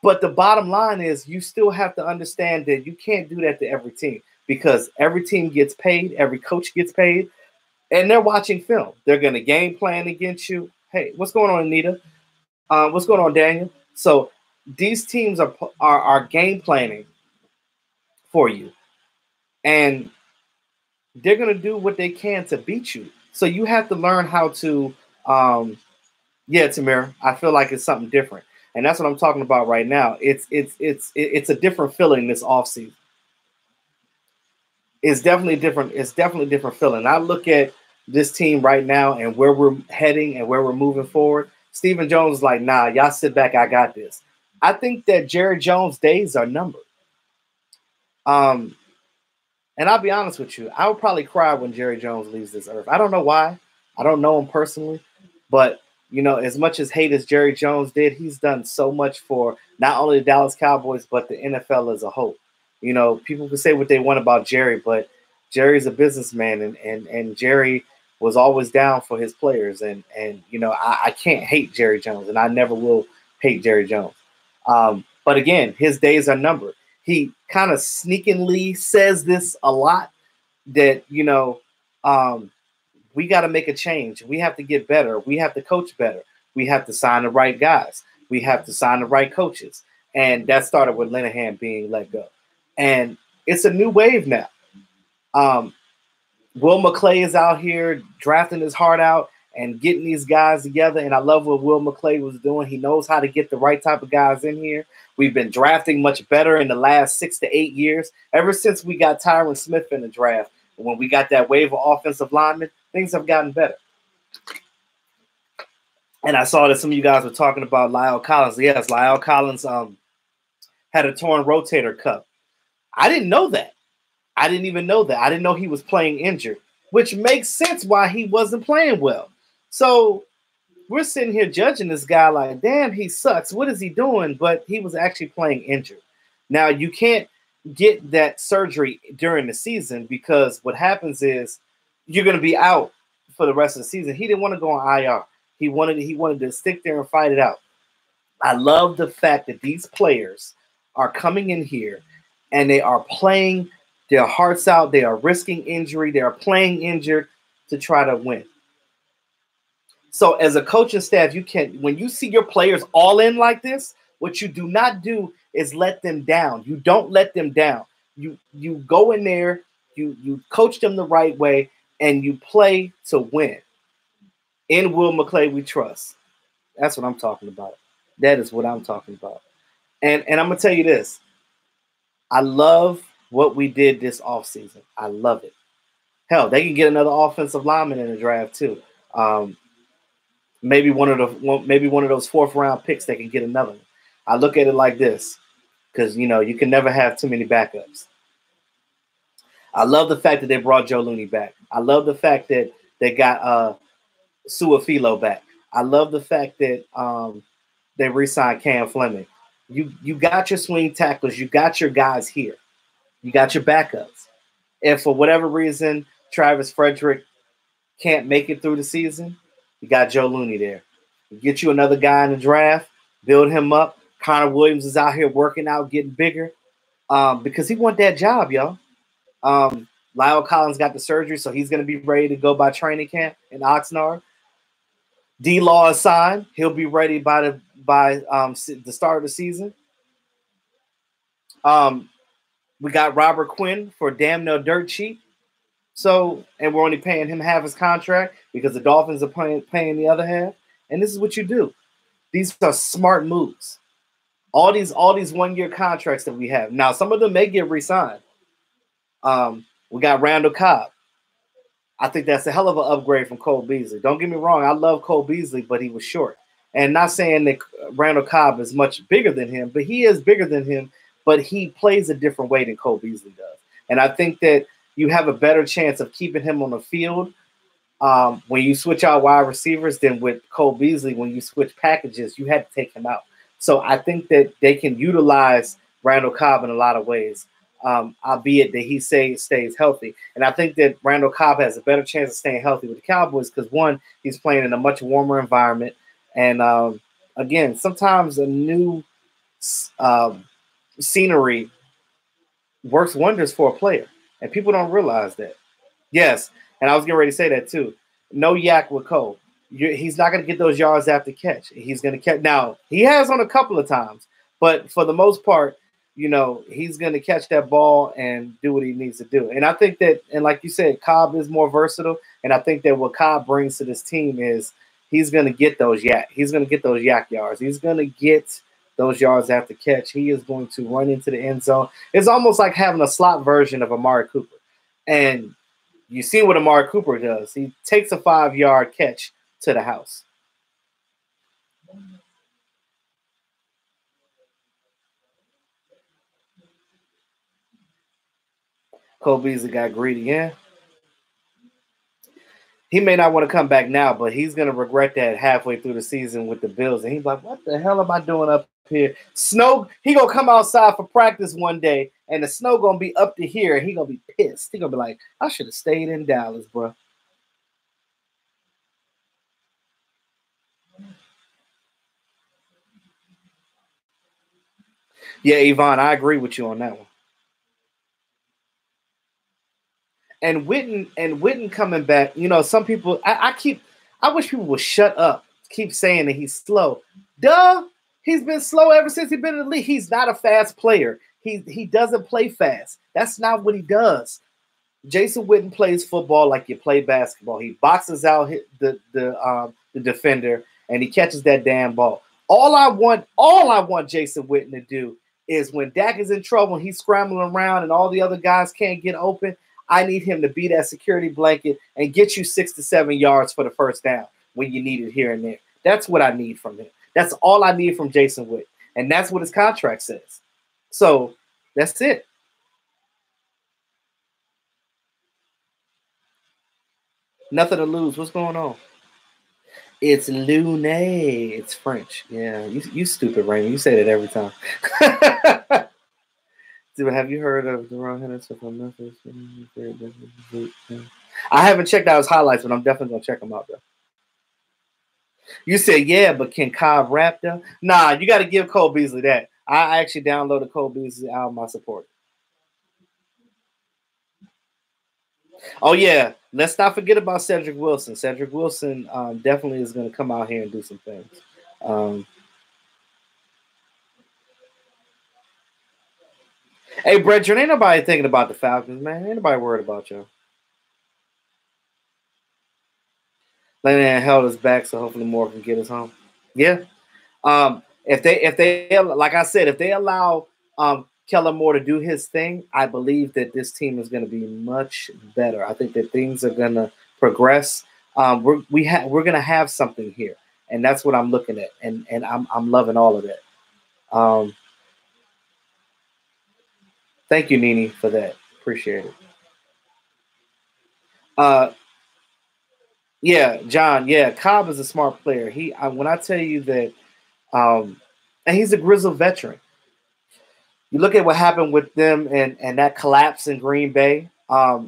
But the bottom line is you still have to understand that you can't do that to every team because every team gets paid, every coach gets paid, and they're watching film. They're going to game plan against you. Hey, what's going on, Anita? What's going on, Daniel? So these teams are game planning for you, and they're going to do what they can to beat you. So you have to learn how to, yeah, Tamira. I feel like it's something different, and that's what I'm talking about right now. It's a different feeling this offseason. It's definitely different. It's definitely a different feeling. I look at this team right now and where we're heading and where we're moving forward. Stephen Jones is like, nah, y'all sit back. I got this. I think that Jerry Jones' days are numbered. And I'll be honest with you, I would probably cry when Jerry Jones leaves this earth. I don't know why. I don't know him personally, but as much as hate as Jerry Jones did, he's done so much for not only the Dallas Cowboys but the NFL as a whole. People can say what they want about Jerry, but Jerry's a businessman, and Jerry was always down for his players. And I can't hate Jerry Jones, and I never will hate Jerry Jones. But again, his days are numbered. He kind of sneakingly says this a lot that, we got to make a change. We have to get better. We have to coach better. We have to sign the right guys. We have to sign the right coaches. And that started with Linehan being let go. And it's a new wave now. Will McClay is out here drafting his heart out and getting these guys together. And I love what Will McClay was doing. He knows how to get the right type of guys in here. We've been drafting much better in the last 6 to 8 years. Ever since we got Tyron Smith in the draft, when we got that wave of offensive linemen, things have gotten better. And I saw that some of you guys were talking about Lyle Collins. Yes, Lyle Collins had a torn rotator cuff. I didn't know that. I didn't even know that. I didn't know he was playing injured, which makes sense why he wasn't playing well. So we're sitting here judging this guy like, damn, he sucks. What is he doing? But he was actually playing injured. Now, you can't get that surgery during the season because what happens is you're going to be out for the rest of the season. He didn't want to go on IR. He wanted to stick there and fight it out. I love the fact that these players are coming in here and they are playing their hearts out. They are risking injury. They are playing injured to try to win. So as a coaching staff, when you see your players all in like this, what you do not do is let them down. You don't let them down. You go in there, you coach them the right way, and you play to win. In Will McClay, we trust. That's what I'm talking about. That is what I'm talking about. And I'm going to tell you this. I love what we did this offseason. I love it. Hell, they can get another offensive lineman in the draft too. Maybe one of those fourth round picks, they can get another one. I look at it like this, because you can never have too many backups. I love the fact that they brought Joe Looney back. I love the fact that they got Suafilo back. I love the fact that they re-signed Cam Fleming. You got your swing tackles. You got your guys here. You got your backups. If for whatever reason Travis Frederick can't make it through the season, you got Joe Looney there. You get you another guy in the draft, build him up. Connor Williams is out here working out, getting bigger because he want that job, y'all. Lyle Collins got the surgery, so he's going to be ready to go by training camp in Oxnard. D-Law is signed. He'll be ready by the start of the season. We got Robert Quinn for damn no dirt cheap. So, and we're only paying him half his contract because the Dolphins are paying the other half. And this is what you do. These are smart moves. All these 1-year contracts that we have. Now, some of them may get re-signed. We got Randall Cobb. I think that's a hell of an upgrade from Cole Beasley. Don't get me wrong. I love Cole Beasley, but he was short. And not saying that Randall Cobb is much bigger than him, but he is bigger than him, but he plays a different way than Cole Beasley does. And I think that you have a better chance of keeping him on the field when you switch out wide receivers than with Cole Beasley. When you switch packages, you had to take him out. So I think that they can utilize Randall Cobb in a lot of ways, albeit that he stays healthy. And I think that Randall Cobb has a better chance of staying healthy with the Cowboys because, one, he's playing in a much warmer environment. And, again, sometimes a new scenery works wonders for a player, and people don't realize that. Yes, and I was getting ready to say that too. No yak with Cole. He's not going to get those yards after catch. He's going to catch. Now, he has on a couple of times, but for the most part, he's going to catch that ball and do what he needs to do. And I think that, and like you said, Cobb is more versatile. And I think that what Cobb brings to this team is he's going to get those yak. He's going to get those yak yards. He's going to get those yards after catch. He is going to run into the end zone. It's almost like having a slot version of Amari Cooper. And you see what Amari Cooper does. He takes a 5-yard catch to the house. Cole Beasley got greedy, yeah. He may not want to come back now, but he's going to regret that halfway through the season with the Bills. And he's like, what the hell am I doing up here? Snow, he going to come outside for practice one day, and the snow going to be up to here, and he going to be pissed. He going to be like, I should have stayed in Dallas, bro. Yeah, Yvonne, I agree with you on that one. And Witten coming back, some people I wish people would shut up, keep saying that he's slow. Duh, he's been slow ever since he's been in the league. He's not a fast player. He doesn't play fast. That's not what he does. Jason Witten plays football like you play basketball. He boxes out the defender and he catches that damn ball. All I want Jason Witten to do is when Dak is in trouble and he's scrambling around and all the other guys can't get open, I need him to be that security blanket and get you 6 to 7 yards for the first down when you need it here and there. That's what I need from him. That's all I need from Jason Witten. And that's what his contract says. So that's it. Nothing to lose. What's going on? It's Lune. It's French. Yeah, you stupid, Raymond. You say that every time. Have you heard of Deron Henderson from Memphis? I haven't checked out his highlights, but I'm definitely going to check them out, though. You said, yeah, but can Cobb rap, though? Nah, you got to give Cole Beasley that. I actually downloaded Cole Beasley album. I support it. Oh, yeah. Let's not forget about Cedric Wilson. Cedric Wilson definitely is going to come out here and do some things. Hey, Brethren, ain't nobody thinking about the Falcons, man. Ain't nobody worried about y'all. Lennon held us back, so hopefully more can get us home. Yeah. If they like I said, if they allow Kellen Moore to do his thing, I believe that this team is going to be much better. I think that things are going to progress. We're going to have something here, and that's what I'm looking at, and I'm loving all of that. Thank you, Nini, for that. Appreciate it. Yeah, John. Yeah, Cobb is a smart player. When I tell you that, and he's a grizzled veteran. You look at what happened with them and that collapse in Green Bay. At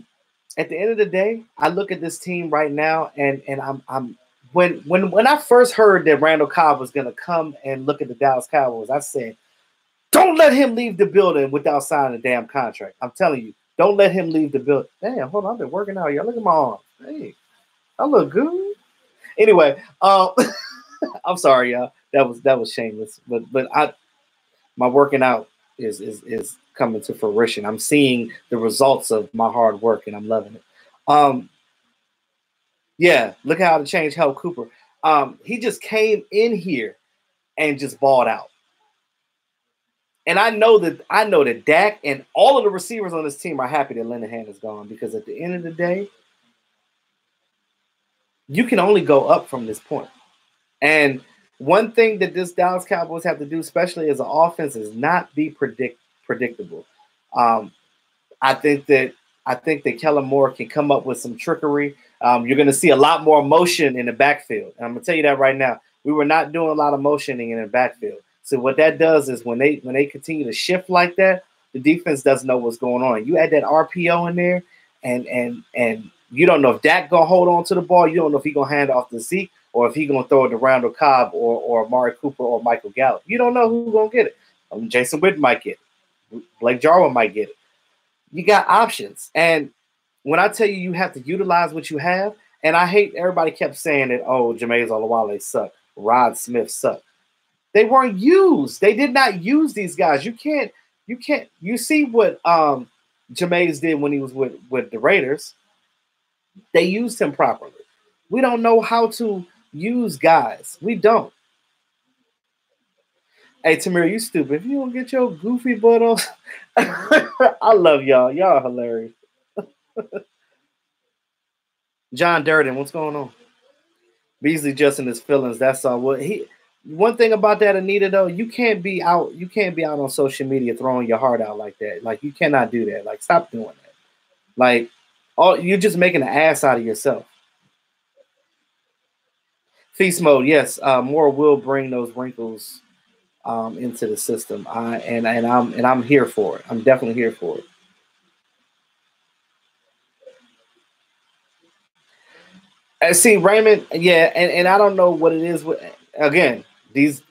the end of the day, I look at this team right now, and I'm when I first heard that Randall Cobb was going to come and look at the Dallas Cowboys, I said, don't let him leave the building without signing a damn contract. I'm telling you, don't let him leave the building. Damn, hold on, I've been working out, y'all. Look at my arm. Hey, I look good. Anyway, I'm sorry, y'all. That was shameless, but my working out is coming to fruition. I'm seeing the results of my hard work, and I'm loving it. Yeah, look how the change helped Cooper. He just came in here and just balled out. And I know that Dak and all of the receivers on this team are happy that Linehan is gone, because at the end of the day, you can only go up from this point. And one thing that this Dallas Cowboys have to do, especially as an offense, is not be predictable. I think that Kellen Moore can come up with some trickery. You're going to see a lot more motion in the backfield. And I'm going to tell you that right now. We were not doing a lot of motioning in the backfield. So what that does is when they continue to shift like that, the defense doesn't know what's going on. You add that RPO in there, and you don't know if Dak gonna hold on to the ball. You don't know if he's gonna hand off to Zeke or if he's gonna throw it to Randall Cobb or Amari Cooper or Michael Gallup. You don't know who's gonna get it. Jason Witten might get it. Blake Jarwin might get it. You got options. And when I tell you you have to utilize what you have, and I hate everybody kept saying that, oh, Jameis Olawale sucked. Rod Smith sucked. They weren't used. They did not use these guys. You see what Jameis did when he was with the Raiders. They used him properly. We don't know how to use guys. We don't. Hey, Tamir, you stupid. If you don't get your goofy butt on, I love y'all. Y'all are hilarious. John Durden, what's going on? Beasley just in his feelings. That's all. One thing about that, Anita, though, you can't be out on social media throwing your heart out like that. Like, you cannot do that. Like, stop doing that. Like, you're just making an ass out of yourself. Feast mode, yes. More will bring those wrinkles into the system. I'm here for it. I'm definitely here for it. See, Raymond, yeah, and I don't know what it is. Again, these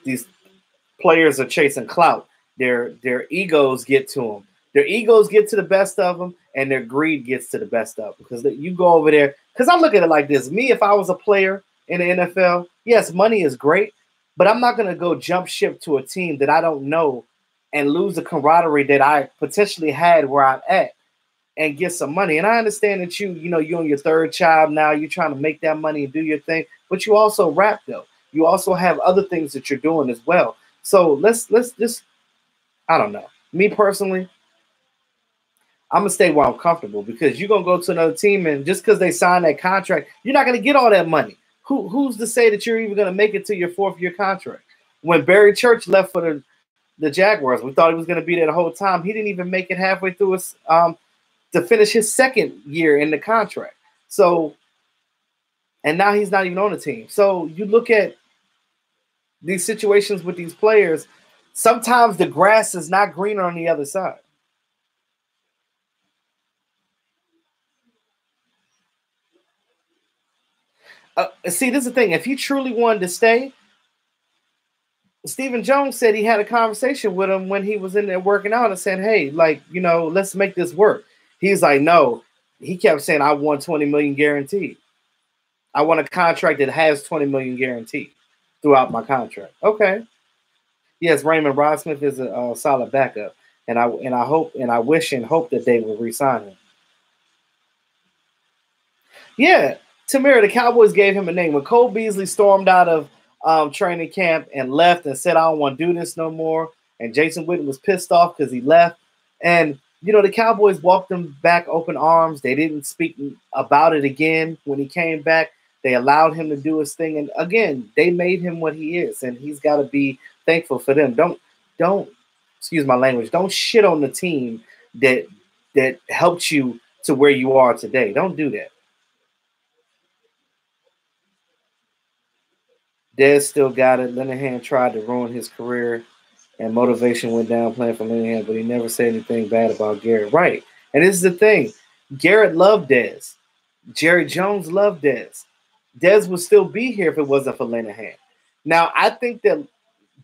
players are chasing clout. Their egos get to them. Their egos get to the best of them, and their greed gets to the best of them. Because you go over there. Because I look at it like this: me, if I was a player in the NFL, yes, money is great, but I'm not going to go jump ship to a team that I don't know and lose the camaraderie that I potentially had where I'm at and get some money. And I understand that you're on your third child now. You're trying to make that money and do your thing, but you also rap though. You also have other things that you're doing as well. So let's just, I don't know. Me personally, I'm gonna stay where I'm comfortable because you're gonna go to another team and just because they sign that contract, you're not gonna get all that money. Who's to say that you're even gonna make it to your 4th-year contract? When Barry Church left for the Jaguars, we thought he was gonna be there the whole time. He didn't even make it halfway through his to finish his 2nd year in the contract. So, and now he's not even on the team. So you look at these situations with these players, sometimes the grass is not greener on the other side. See, this is the thing. If he truly wanted to stay, Stephen Jones said he had a conversation with him when he was in there working out and said, hey, let's make this work. He's like, no. He kept saying, I want $20 million guaranteed. I want a contract that has $20 million guaranteed throughout my contract. Okay. Yes, Raymond Rod Smith is a solid backup. And I hope and I wish and hope that they will re-sign him. Yeah. Tamira, the Cowboys gave him a name. When Cole Beasley stormed out of training camp and left and said, I don't want to do this no more. And Jason Witten was pissed off because he left. And, the Cowboys walked him back open arms. They didn't speak about it again when he came back. They allowed him to do his thing. And, again, they made him what he is. And he's got to be thankful for them. Don't, excuse my language, don't shit on the team that helped you to where you are today. Don't do that. Dez still got it. Linehan tried to ruin his career, and motivation went down playing for Linehan, but he never said anything bad about Garrett. Right. And this is the thing. Garrett loved Dez. Jerry Jones loved Dez. Dez would still be here if it wasn't for Linehan. Now, I think that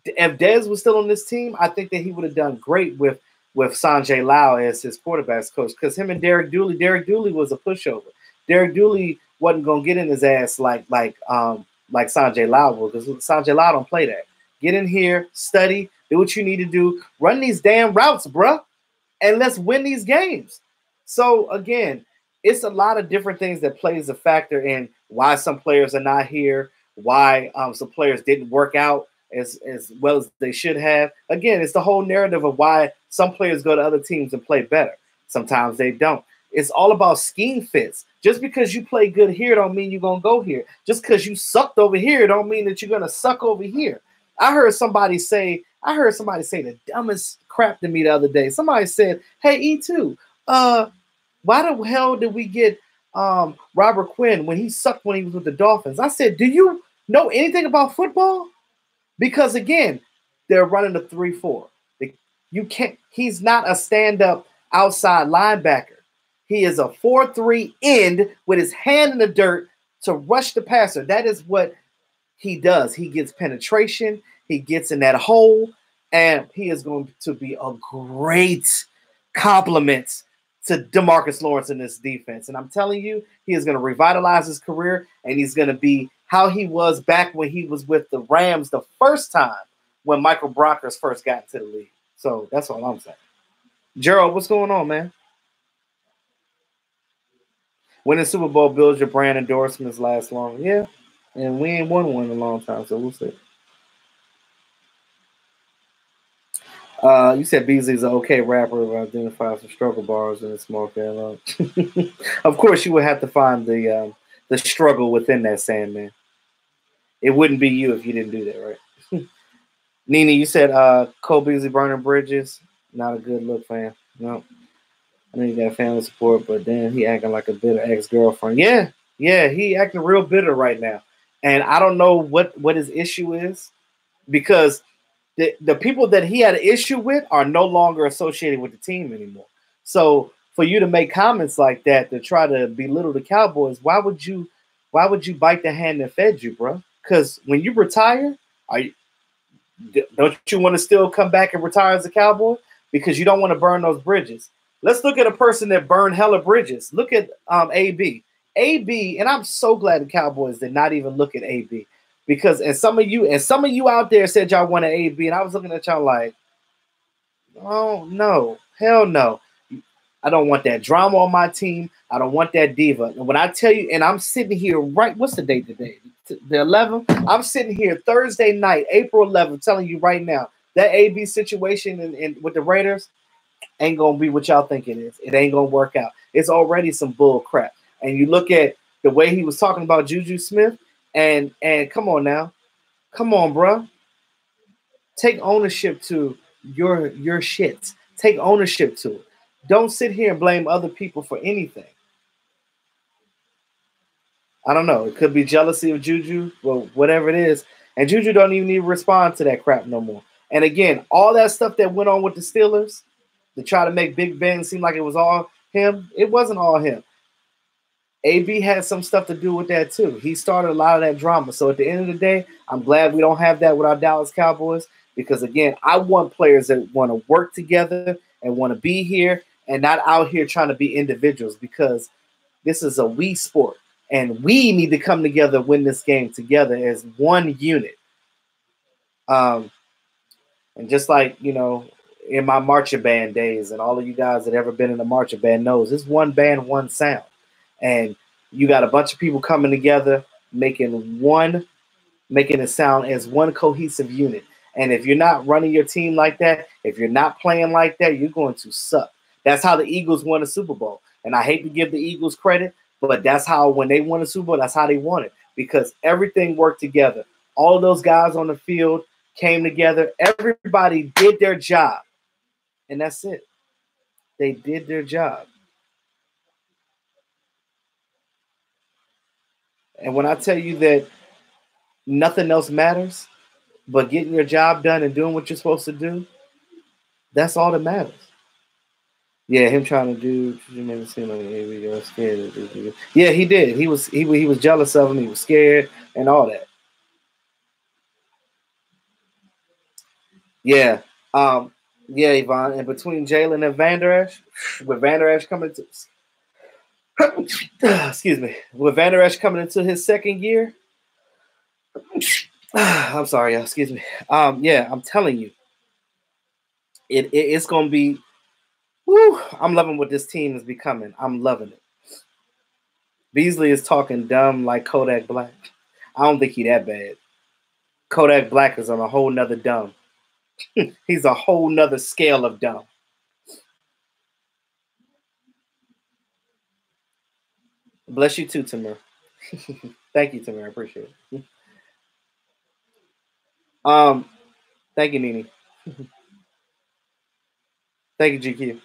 if Dez was still on this team, I think that he would have done great with Sanjay Lau as his quarterbacks coach because him and Derek Dooley was a pushover. Derek Dooley wasn't going to get in his ass like Sanjay Lau will, because Sanjay Lau don't play that. Get in here, study, do what you need to do, run these damn routes, bruh, and let's win these games. So, again, it's a lot of different things that plays a factor in why some players are not here, why some players didn't work out as well as they should have. Again, it's the whole narrative of why some players go to other teams and play better. Sometimes they don't. It's all about scheme fits. Just because you play good here don't mean you're going to go here. Just because you sucked over here don't mean that you're going to suck over here. I heard somebody say the dumbest crap to me the other day. Somebody said, hey, E2, why the hell did we get Robert Quinn when he sucked when he was with the Dolphins? I said, do you know anything about football? Because, again, they're running a 3-4. You can't. He's not a stand-up outside linebacker. He is a 4-3 end with his hand in the dirt to rush the passer. That is what he does. He gets penetration. He gets in that hole. And he is going to be a great complement to DeMarcus Lawrence in this defense. And I'm telling you, he is going to revitalize his career, and he's going to be how he was back when he was with the Rams the first time when Michael Brockers first got into the league. So that's all I'm saying. Gerald, what's going on, man? Winning Super Bowl builds your brand, endorsements last long. Yeah. And we ain't won one in a long time, so we'll see. You said Beasley's an okay rapper who identifies some struggle bars in a small catalog. Of course, you would have to find the struggle within that, Sandman. It wouldn't be you if you didn't do that, right? Nene, you said Cole Beasley burning bridges. Not a good look, fam. No. I know you got family support, but then he acting like a bitter ex-girlfriend. Yeah, he acting real bitter right now. And I don't know what his issue is, because the people that he had an issue with are no longer associated with the team anymore. So for you to make comments like that to try to belittle the Cowboys, why would you bite the hand that fed you, bro? Because when you retire, don't you want to still come back and retire as a Cowboy? Because you don't want to burn those bridges. Let's look at a person that burned hella bridges. Look at AB. AB, and I'm so glad the Cowboys did not even look at AB. Because some of you out there said y'all wanted AB, and I was looking at y'all like, oh no, hell no. I don't want that drama on my team. I don't want that diva. And when I tell you, and I'm sitting here what's the date today? The 11th? I'm sitting here Thursday night, April 11th, telling you right now, that AB situation in with the Raiders ain't going to be what y'all think it is. It ain't going to work out. It's already some bull crap. And you look at the way he was talking about Juju Smith, and come on now. Come on, bro. Take ownership to your shits. Take ownership to it. Don't sit here and blame other people for anything. I don't know. It could be jealousy of Juju, well, whatever it is. And Juju don't even need to respond to that crap no more. And again, all that stuff that went on with the Steelers to try to make Big Ben seem like it was all him, it wasn't all him. AB had some stuff to do with that too. He started a lot of that drama. So at the end of the day, I'm glad we don't have that with our Dallas Cowboys, because again, I want players that want to work together and want to be here and not out here trying to be individuals, because this is a we sport and we need to come together, win this game together as one unit. And just like, in my marching band days, and all of you guys that ever been in a marching band knows, it's one band, one sound. And you got a bunch of people coming together, making it sound as one cohesive unit. And if you're not running your team like that, if you're not playing like that, you're going to suck. That's how the Eagles won a Super Bowl. And I hate to give the Eagles credit, but that's how, when they won a Super Bowl, that's how they won it. Because everything worked together. All of those guys on the field came together. Everybody did their job. And that's it. They did their job. And when I tell you that nothing else matters but getting your job done and doing what you're supposed to do, that's all that matters. Yeah, him trying to do, you made it seem like you're scared. Yeah, he did. He was jealous of him. He was scared and all that. Yeah. Yeah, Yvonne. And between Jalen and Van Der Esch, with Van Der Esch coming to excuse me, with Van Der Esch coming into his second year, I'm sorry, excuse me. Yeah, I'm telling you, it's gonna be. Woo, I'm loving what this team is becoming. I'm loving it. Beasley is talking dumb like Kodak Black. I don't think he that bad. Kodak Black is on a whole nother dumb. He's a whole nother scale of dumb. Bless you too, Tamir. Thank you, Tamir. I appreciate it. Thank you, Nene. Thank you,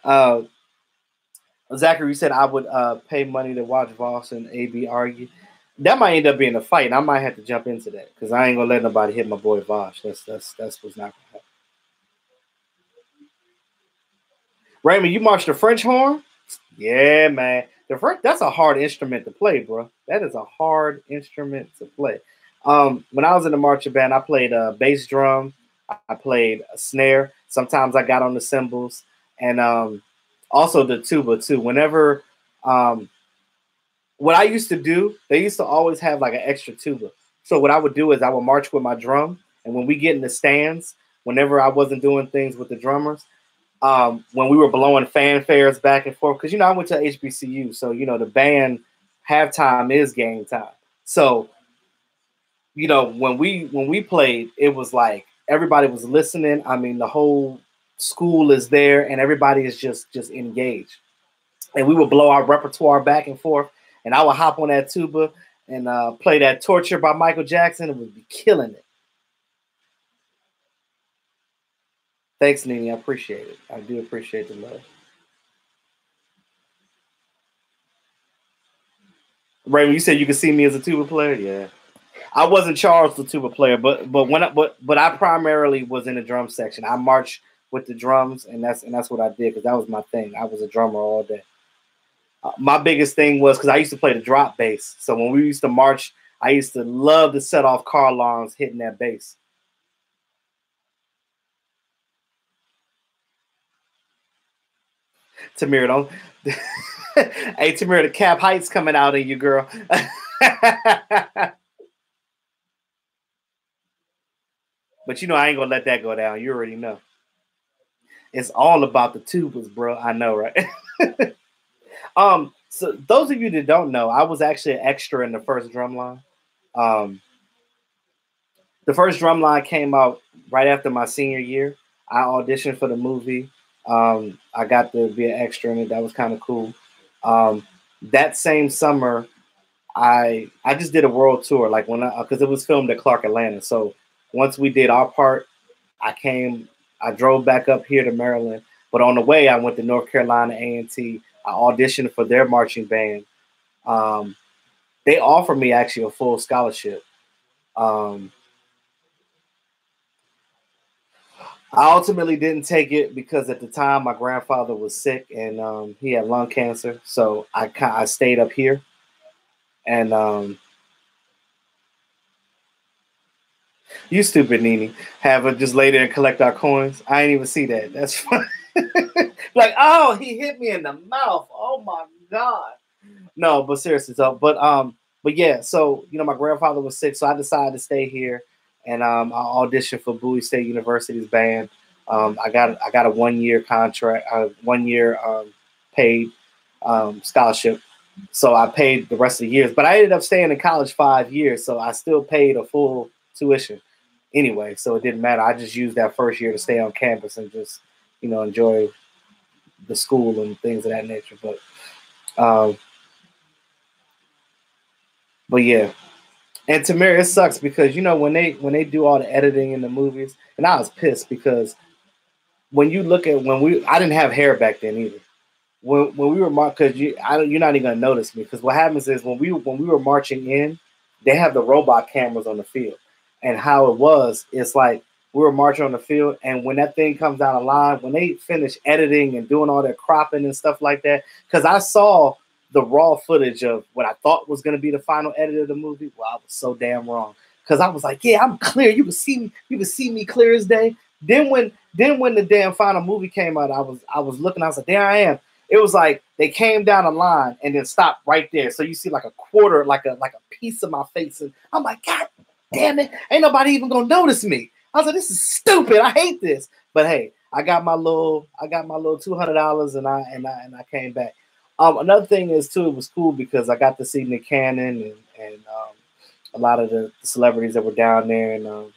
GQ. Zachary said I would pay money to watch Voss and AB argue. That might end up being a fight, and I might have to jump into that because I ain't gonna let nobody hit my boy Voss. That's what's not gonna happen. Raymond, you marched the French horn? Yeah, man. The French, that's a hard instrument to play, bro. That is a hard instrument to play. When I was in the marching band, I played bass drum. I played a snare. Sometimes I got on the cymbals, and also the tuba too. Whenever what I used to do, they used to always have like an extra tuba. So what I would do is I would march with my drum, and when we get in the stands, whenever I wasn't doing things with the drummers, when we were blowing fanfares back and forth, because I went to HBCU, so the band halftime is game time. So when we played, it was like everybody was listening. I mean, the whole school is there, and everybody is just engaged. And we would blow our repertoire back and forth, and I would hop on that tuba and play that "Torture" by Michael Jackson, and would be killing it. Thanks, Nene. I appreciate it. I do appreciate the love. Raymond, you said you could see me as a tuba player. Yeah, I wasn't Charles the tuba player, but I primarily was in the drum section. I marched with the drums, and that's what I did because that was my thing. I was a drummer all day. My biggest thing was because I used to play the drop bass. So when we used to march, I used to love to set off car alarms hitting that bass. Tamir, don't. Hey, Tamir, the Cap Heights coming out in you, girl. But I ain't gonna let that go down. You already know. It's all about the tubas, bro. I know, right? So those of you that don't know, I was actually an extra in the first drum line. Um, the first drum line came out right after my senior year. I auditioned for the movie. I got to be an extra in it. That was kind of cool. That same summer, I just did a world tour, like because it was filmed at Clark Atlanta. So once we did our part, I drove back up here to Maryland. But on the way, I went to North Carolina A&T. I auditioned for their marching band. Um, they offered me actually a full scholarship. Um, I ultimately didn't take it because at the time my grandfather was sick and he had lung cancer. So I stayed up here and you stupid Nene, have her just lay there and collect our coins. I ain't even see that. That's funny. Like, oh, he hit me in the mouth. Oh my god. No, but seriously, but yeah, so my grandfather was sick, so I decided to stay here, and I auditioned for Bowie State University's band. I got a 1 year contract, 1 year paid scholarship, so I paid the rest of the years. But I ended up staying in college 5 years, so I still paid a full tuition anyway. So it didn't matter. I just used that first year to stay on campus and just enjoy the school and things of that nature. Um, but yeah. And Tamir, it sucks because when they do all the editing in the movies, and I was pissed because when you look at I didn't have hair back then either. When we were because you're not even gonna notice me because what happens is when we were marching in, they have the robot cameras on the field, and how it was, it's like we were marching on the field, and when that thing comes down the line, when they finish editing and doing all their cropping and stuff like that, because I saw the raw footage of what I thought was going to be the final edit of the movie. Well, I was so damn wrong because I was like, yeah, I'm clear. You can see me clear as day. Then when the damn final movie came out, I was looking. I was like, there I am. It was like they came down the line and then stopped right there. So you see like a quarter, like a piece of my face, and I'm like, God damn it, ain't nobody even gonna notice me. I was like, this is stupid. I hate this. But hey, I got my little $200 and I came back. Another thing is too, it was cool because I got to see Nick Cannon and a lot of the celebrities that were down there in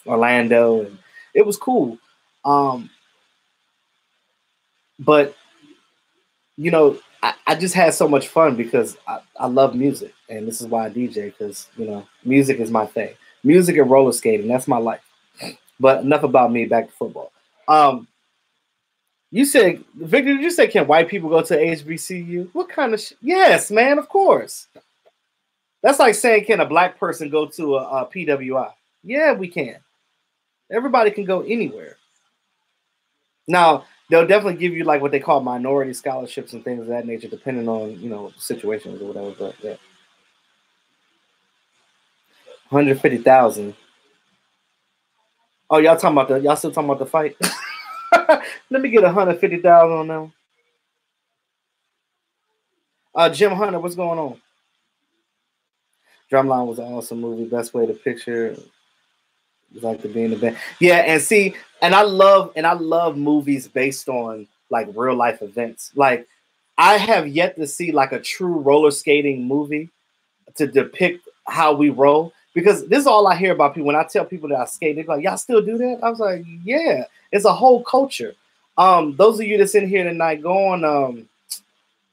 Orlando, and it was cool. Um, but I just had so much fun because I love music, and this is why I DJ because music is my thing. Music and roller skating, that's my life. But enough about me. Back to football. Um, you said, Victor, did you say can white people go to HBCU? What kind of yes, man, of course. That's like saying can a black person go to a PWI? Yeah, we can. Everybody can go anywhere. Now, they'll definitely give you like what they call minority scholarships and things of that nature, depending on situations or whatever. But yeah. 150,000. Oh, y'all still talking about the fight? Let me get 150,000 on them. Jim Hunter, what's going on? Drumline was an awesome movie. Best way to picture like to be in the band. Yeah, and see, and I love movies based on like real life events. Like I have yet to see like a true roller skating movie to depict how we roll. Because this is all I hear about people. When I tell people that I skate, they're like, y'all still do that? I was like, yeah, it's a whole culture. Those of you that's in here tonight, go on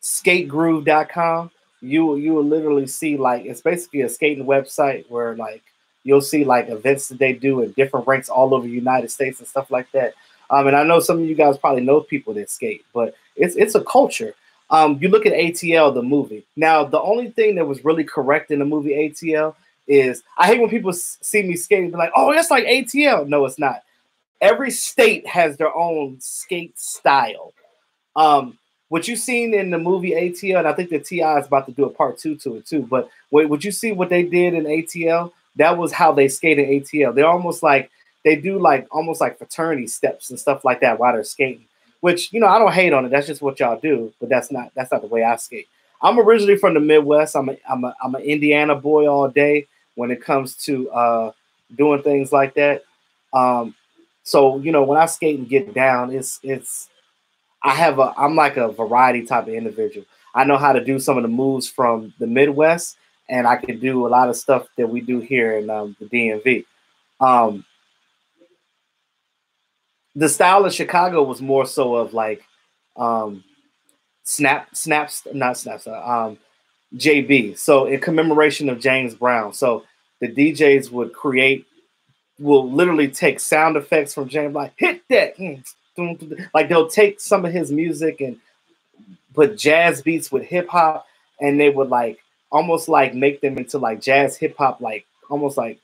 skategroove.com. You will literally see like it's basically a skating website where like you'll see like events that they do in different ranks all over the United States and stuff like that. And I know some of you guys probably know people that skate, but it's a culture. You look at ATL, the movie. Now, the only thing that was really correct in the movie ATL is I hate when people see me skating and be like, oh, that's like ATL. No, it's not. Every state has their own skate style. What you seen in the movie ATL, and I think the TI is about to do a part 2 to it too. But would you see what they did in ATL? That was how they skate in ATL. They're almost like they do like almost like fraternity steps and stuff like that while they're skating. Which I don't hate on it. That's just what y'all do. But that's not the way I skate. I'm originally from the Midwest. I'm an Indiana boy all day when it comes to doing things like that. So when I skate and get down, I'm like a variety type of individual. I know how to do some of the moves from the Midwest, and I can do a lot of stuff that we do here in the DMV. The style of Chicago was more so of like JB. So in commemoration of James Brown. So the DJs will literally take sound effects from James, like hit that. Like they'll take some of his music and put jazz beats with hip hop, and they would like almost like make them into like jazz hip hop, like almost like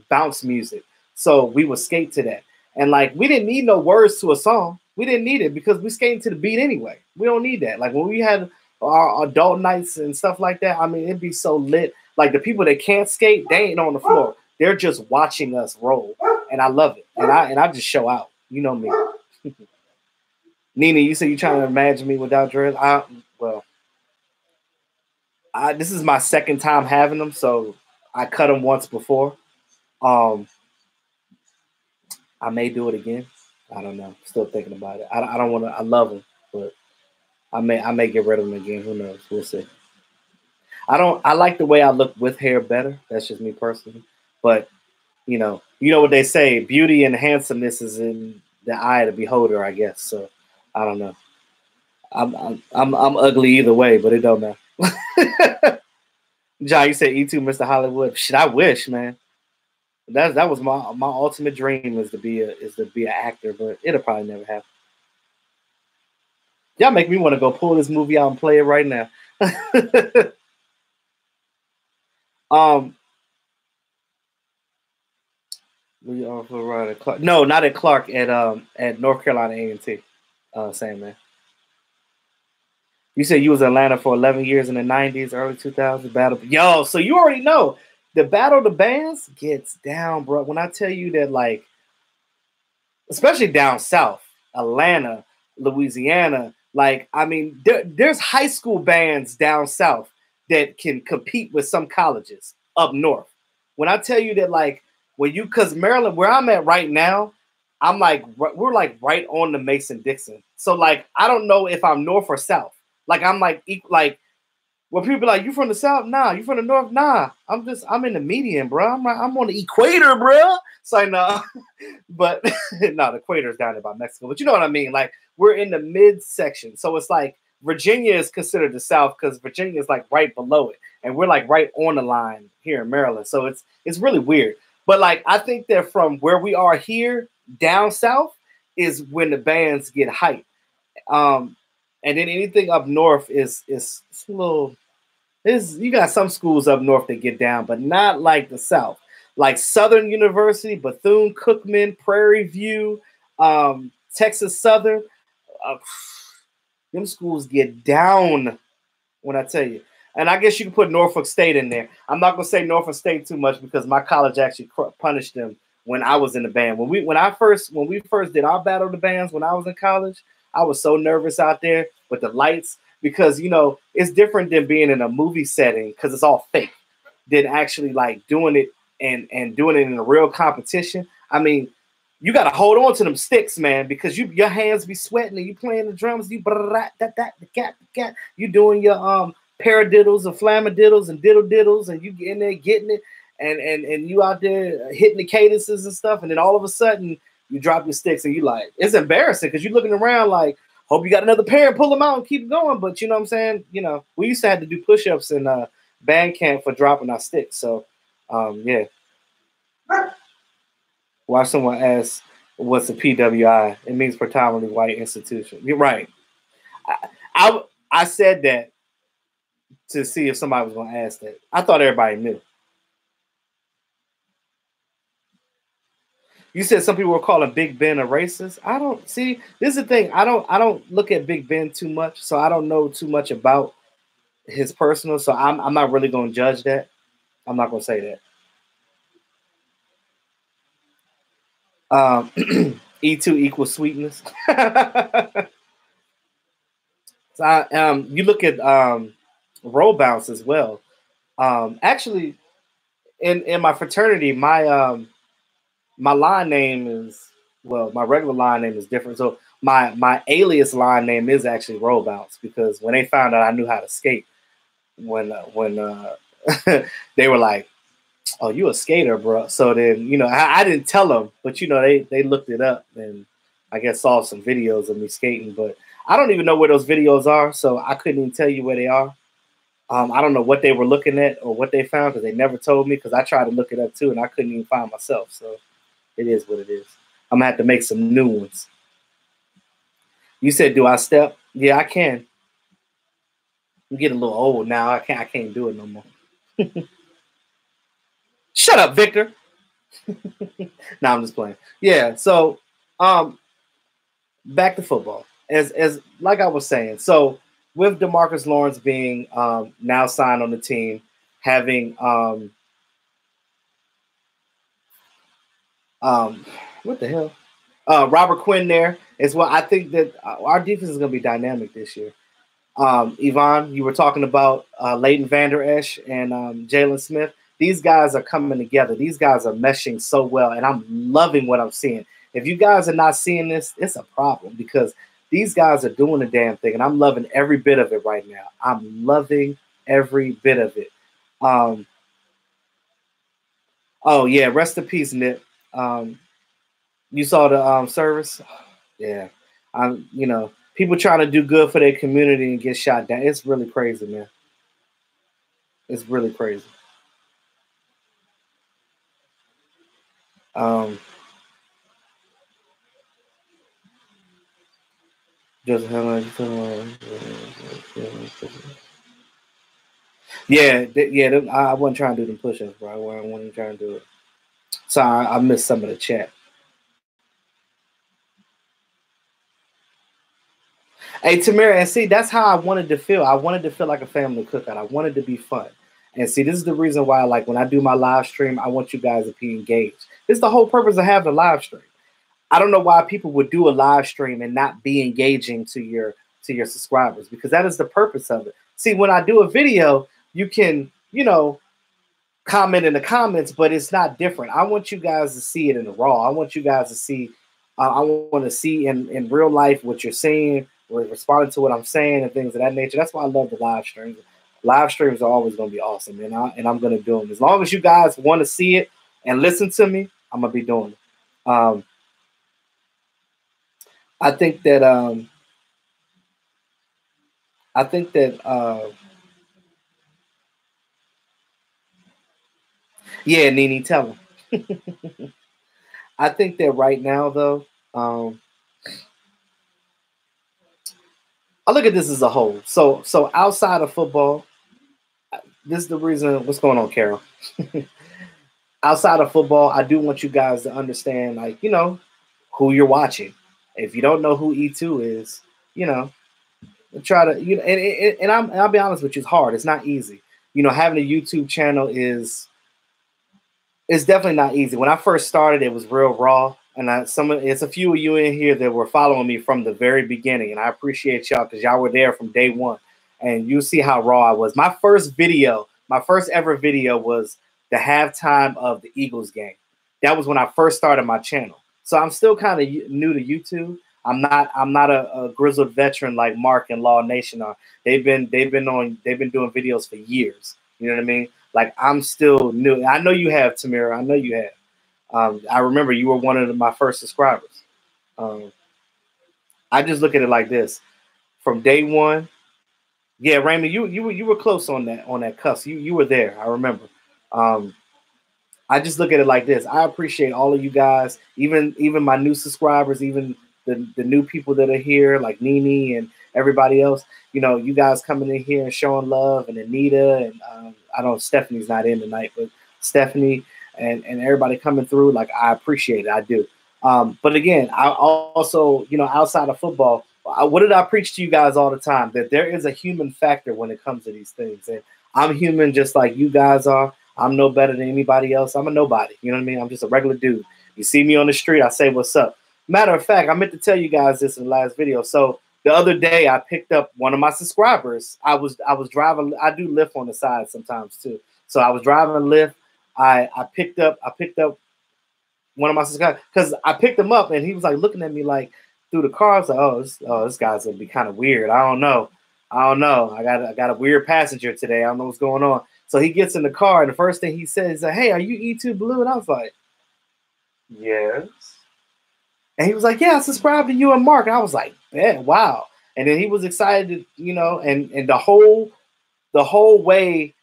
bounce music. So we would skate to that. And like we didn't need no words to a song. We didn't need it because we skating to the beat anyway. We don't need that. Like when we had our adult nights and stuff like that, I mean, it'd be so lit. Like the people that can't skate, they ain't on the floor. They're just watching us roll. And I love it. And I just show out. You know me. Nina, you said you trying to imagine me without dreads? This is my second time having them, so I cut them once before. I may do it again. I don't know. Still thinking about it. I don't want to. I love them, but I may get rid of them again. Who knows? We'll see. I like the way I look with hair better. That's just me personally. But you know what they say: beauty and handsomeness is in the eye of the beholder, I guess. So I don't know. I'm ugly either way, but it don't matter. John, you said E2 Mr. Hollywood. Shit, I wish, man. That was my ultimate dream is to be an actor, but it'll probably never happen. Y'all make me want to go pull this movie out and play it right now. We also right at Clark. No, not at Clark, at North Carolina A&T. Same man. You said you was in Atlanta for 11 years in the 90s, early 2000s. Battle. Yo, so you already know the Battle of the Bands gets down, bro. When I tell you that, like, especially down south, Atlanta, Louisiana, like, I mean, there's high school bands down south that can compete with some colleges up north. When I tell you that, like, because Maryland, where I'm at right now, I'm like, we're like right on the Mason-Dixon. So, like, I don't know if I'm north or south. Like, I'm like when people are like, you from the south? Nah. You from the north? Nah. I'm in the median, bro. I'm on the equator, bro. So no, but no, the equator is down there by Mexico. But you know what I mean? Like, we're in the mid section. So it's like Virginia is considered the south because Virginia is like right below it. And we're like right on the line here in Maryland. So it's really weird. But like, I think that from where we are here down south is when the bands get hyped. And then anything up north is a little. You got some schools up north that get down, but not like the South. Like Southern University, Bethune-Cookman, Prairie View, Texas Southern. Them schools get down when I tell you. And I guess you can put Norfolk State in there. I'm not gonna say Norfolk State too much because my college actually punished them when I was in the band. When we first did our battle of the bands when I was in college, I was so nervous out there with the lights because it's different than being in a movie setting because it's all fake than actually like doing it and doing it in a real competition. I mean, you got to hold on to them sticks, man, because your hands be sweating and you playing the drums. You doing your paradiddles and flamadiddles and diddle diddles, and you in there getting it, and you out there hitting the cadences and stuff, and then all of a sudden you drop your sticks and you like it's embarrassing because you're looking around like hope you got another pair and pull them out and keep going. But you know what I'm saying? We used to have to do push-ups in band camp for dropping our sticks. So yeah. Why someone asks what's a PWI? It means predominantly white institution. You're right. I said that to see if somebody was going to ask that. I thought everybody knew. You said some people were calling Big Ben a racist. I don't see. This is the thing. I don't look at Big Ben too much, so I don't know too much about his personal. So I'm not really going to judge that. I'm not going to say that. E2 equals sweetness. So you look at roll bounce as well. Actually, in my fraternity, my line name is my regular line name is different. So my alias line name is actually roll bounce because when they found out I knew how to skate, when they were like, "Oh, you a skater, bro?" So then I didn't tell them, but they looked it up and I guess saw some videos of me skating, but I don't even know where those videos are, so I couldn't even tell you where they are. I don't know what they were looking at or what they found because they never told me because I tried to look it up too and I couldn't even find myself. So it is what it is. I'm gonna have to make some new ones. You said, "Do I step?" Yeah, I can. I'm getting a little old now. I can't do it no more. Shut up, Victor. No, I'm just playing. Yeah. So, back to football. As like I was saying, so with DeMarcus Lawrence being now signed on the team, having what the hell? Robert Quinn there as well. I think that our defense is going to be dynamic this year. Yvonne, you were talking about Leighton Vander Esch and Jalen Smith. These guys are coming together. These guys are meshing so well, and I'm loving what I'm seeing. If you guys are not seeing this, it's a problem because these guys are doing the damn thing, and I'm loving every bit of it right now. I'm loving every bit of it. Oh, yeah, rest in peace, Nip. You saw the service? Yeah. People trying to do good for their community and get shot down. It's really crazy, man. It's really crazy. Just how much? Yeah. I wasn't trying to do them push-ups, bro. I wasn't even trying to do it. Sorry, I missed some of the chat. Hey, Tamara, and see, that's how I wanted to feel. I wanted to feel like a family cookout. I wanted to be fun. And see, this is the reason why, like, when I do my live stream, I want you guys to be engaged. This is the whole purpose of having a live stream. I don't know why people would do a live stream and not be engaging to your subscribers because that is the purpose of it. See, when I do a video, you can, comment in the comments, but it's not different. I want you guys to see it in the raw. I want you guys to see, I want to see in real life what you're saying, or responding to what I'm saying and things of that nature. That's why I love the live streams. Live streams are always going to be awesome, and I'm going to do them. As long as you guys want to see it and listen to me, I'm going to be doing it. I think that yeah, Nene, tell them. I think that right now, though, I look at this as a whole. So outside of football, this is the reason. What's going on, Carol? Outside of football, I do want you guys to understand, like, who you're watching. If you don't know who E2 is, try to, and I'll be honest with you, it's hard. It's not easy. Having a YouTube channel is it's definitely not easy. When I first started, it was real raw, and it's a few of you in here that were following me from the very beginning, and I appreciate y'all because y'all were there from day one, and you see how raw I was. My first ever video was the halftime of the Eagles game. That was when I first started my channel, so I'm still kind of new to YouTube. I'm not a grizzled veteran like Mark and Law Nation are. They've been doing videos for years. You know what I mean? Like, I'm still new. I know you have, Tamira. I know you have. I remember you were one of my first subscribers. I just look at it like this: from day one. Yeah, Raymond, you were close on that cuss. You were there. I remember. I just look at it like this: I appreciate all of you guys, even my new subscribers, even the new people that are here, like Nene and everybody else. You guys coming in here and showing love, and Anita, and I know Stephanie's not in tonight, but Stephanie and everybody coming through, like, I appreciate it. I do. But again, I also, outside of football, what did I preach to you guys all the time? That there is a human factor when it comes to these things. And I'm human just like you guys are. I'm no better than anybody else. I'm a nobody. You know what I mean? I'm just a regular dude. You see me on the street, I say, what's up? Matter of fact, I meant to tell you guys this in the last video. So the other day, I picked up one of my subscribers. I was driving. I do Lyft on the side sometimes too. So I was driving Lyft. I picked up one of my subscribers because I picked him up and he was like looking at me like through the car. I was like, this guy's gonna be kind of weird. I don't know. I got a weird passenger today. I don't know what's going on. So he gets in the car and the first thing he says is, "Hey, are you E2 Blue?" And I was like, "Yes." And he was like, "Yeah, I subscribe to you and Mark." And I was like, "Man, wow." And then he was excited, and the whole way,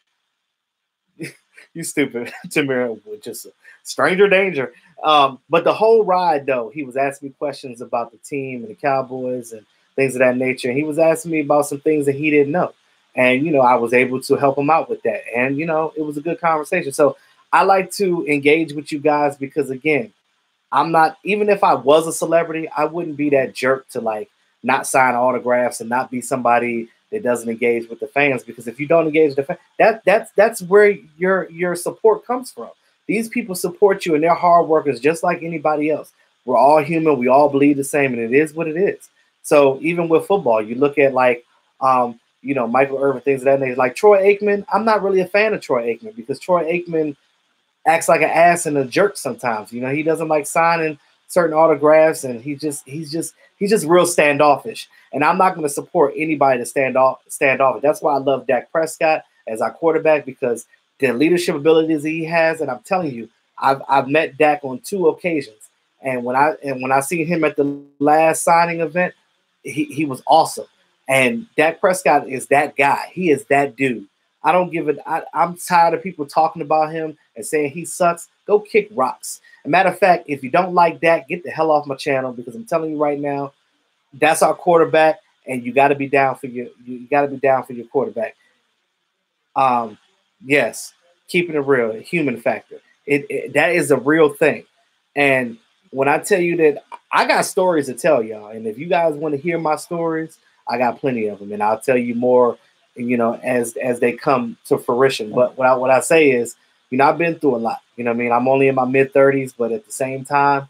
you stupid, Tamira, just stranger danger. But the whole ride, though, he was asking me questions about the team and the Cowboys and things of that nature. And he was asking me about some things that he didn't know. And, I was able to help him out with that. And, it was a good conversation. So I like to engage with you guys because, again, I'm not, even if I was a celebrity, I wouldn't be that jerk to like not sign autographs and not be somebody that doesn't engage with the fans. Because if you don't engage with the fans, that's where your support comes from. These people support you and they're hard workers just like anybody else. We're all human. We all bleed the same, and it is what it is. So even with football, you look at like, Michael Irvin, things of that nature. Like Troy Aikman, I'm not really a fan of Troy Aikman because Troy Aikman acts like an ass and a jerk sometimes. He doesn't like signing certain autographs, and he's just real standoffish. And I'm not going to support anybody to standoffish. That's why I love Dak Prescott as our quarterback, because the leadership abilities he has. And I'm telling you, I've met Dak on 2 occasions, and when I seen him at the last signing event, he was awesome. And Dak Prescott is that guy. He is that dude. I don't give it. I'm tired of people talking about him and saying he sucks. Go kick rocks. As a matter of fact, if you don't like Dak, get the hell off my channel, because I'm telling you right now, that's our quarterback, and you got to be down for your quarterback. Yes, keeping it real, human factor. That is a real thing. And when I tell you that, I got stories to tell y'all, and if you guys want to hear my stories, I got plenty of them, and I'll tell you more, as they come to fruition. But what I say is, I've been through a lot. I mean, I'm only in my mid-30s, but at the same time,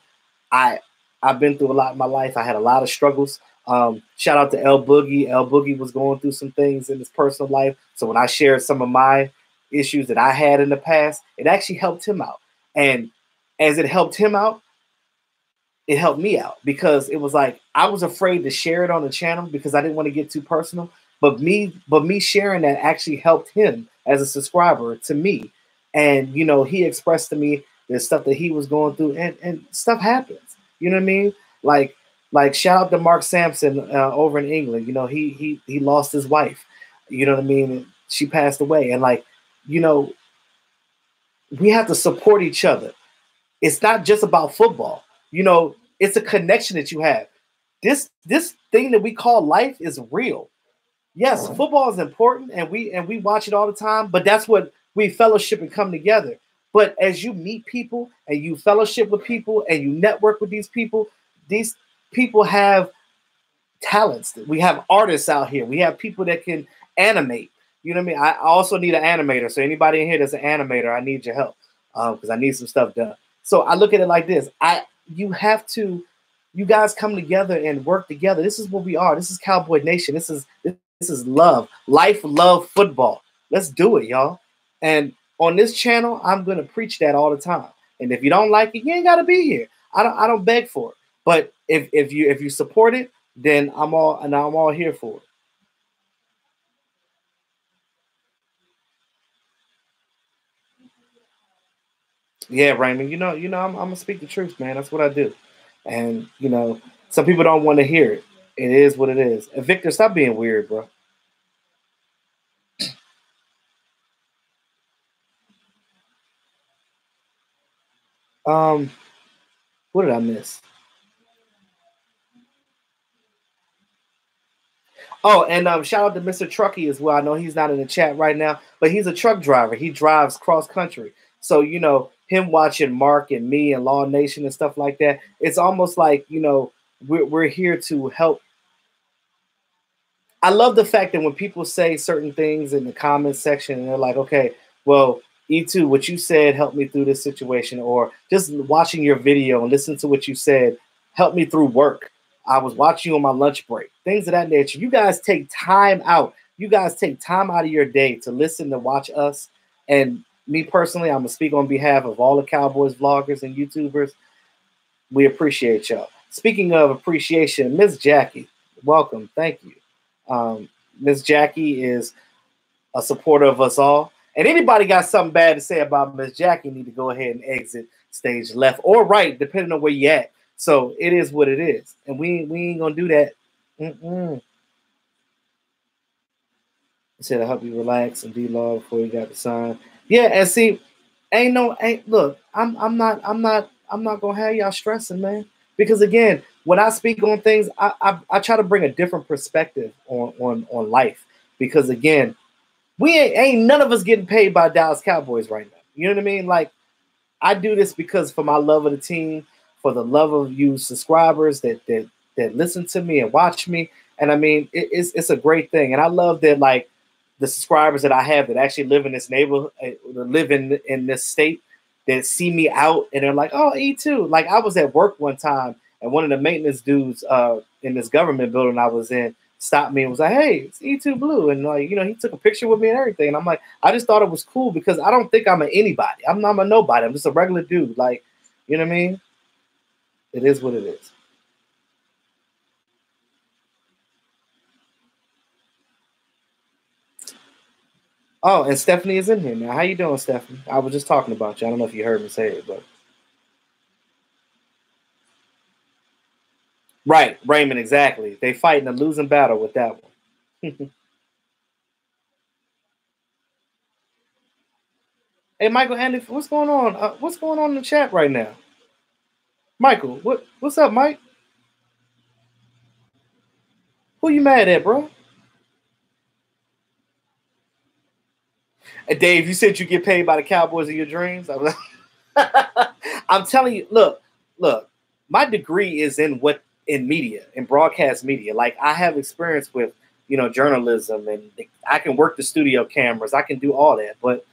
I've been through a lot in my life. I had a lot of struggles. Shout out to L Boogie. L Boogie was going through some things in his personal life. So when I shared some of my issues that I had in the past, it actually helped him out. And as it helped him out, it helped me out, because it was like I was afraid to share it on the channel because I didn't want to get too personal. But me sharing that actually helped him as a subscriber to me. And, he expressed to me the stuff that he was going through, and stuff happens. You know what I mean? Like shout out to Mark Sampson over in England. He lost his wife. You know what I mean? She passed away. And we have to support each other. It's not just about football. It's a connection that you have. This thing that we call life is real. Yes, football is important, and we watch it all the time, but that's what we fellowship and come together. But as you meet people and you fellowship with people and you network with these people have talents. We have artists out here. We have people that can animate. You know what I mean? I also need an animator. So anybody in here that's an animator, I need your help because I need some stuff done. So I look at it like this: you have to, you guys come together and work together. This is what we are. This is Cowboy Nation. This is love, life, love, football. Let's do it, y'all. And on this channel, I'm gonna preach that all the time. And if you don't like it, you ain't gotta be here. I don't beg for it. But if you support it, then I'm all here for it. Yeah, Raymond. I'm gonna speak the truth, man. That's what I do. And some people don't want to hear it. It is what it is. And Victor, stop being weird, bro. Um, what did I miss? Oh, and shout out to Mr. Truckee as well. I know he's not in the chat right now, but he's a truck driver. He drives cross country. So, him watching Mark and me and Law Nation and stuff like that, it's almost like, we're here to help. I love the fact that when people say certain things in the comments section and they're like, okay, well, E2, what you said helped me through this situation, or just watching your video and listen to what you said helped me through work. I was watching you on my lunch break, things of that nature. You guys take time out. You guys take time out of your day to listen to watch us. And me personally, I'm going to speak on behalf of all the Cowboys vloggers and YouTubers. We appreciate y'all. Speaking of appreciation, Miss Jackie, welcome. Thank you. Miss Jackie is a supporter of us all. And anybody got something bad to say about Miss Jackie need to go ahead and exit stage left or right, depending on where you at. So it is what it is. And we ain't going to do that. I said I help you relax and be low before you got the sign. Yeah, and see, look, I'm not gonna have y'all stressing, man. Because again, when I speak on things, I try to bring a different perspective on life. Because again, we ain't none of us getting paid by Dallas Cowboys right now. You know what I mean? Like, I do this because for my love of the team, for the love of you subscribers that listen to me and watch me. And I mean, it's a great thing. And I love that, like, the subscribers that I have that actually live in this neighborhood, live in this state, that see me out and they're like, oh, E2. Like, I was at work one time and one of the maintenance dudes in this government building I was in stopped me and was like, hey, it's E2 Blue. And like, he took a picture with me and everything. And I'm like, I just thought it was cool because I don't think I'm a anybody. I'm not a nobody. I'm just a regular dude. Like, you know what I mean? It is what it is. Oh, and Stephanie is in here now. How you doing, Stephanie? I was just talking about you. I don't know if you heard me say it, but right, Raymond, exactly. They fighting a losing battle with that one. Hey, Michael, Andy, what's going on? What's going on in the chat right now? Michael, what's up, Mike? Who you mad at, bro? Hey, Dave, you said you get paid by the Cowboys of your dreams. I'm telling you, look, my degree is in media, in broadcast media. Like, I have experience with, journalism, and I can work the studio cameras. I can do all that. But,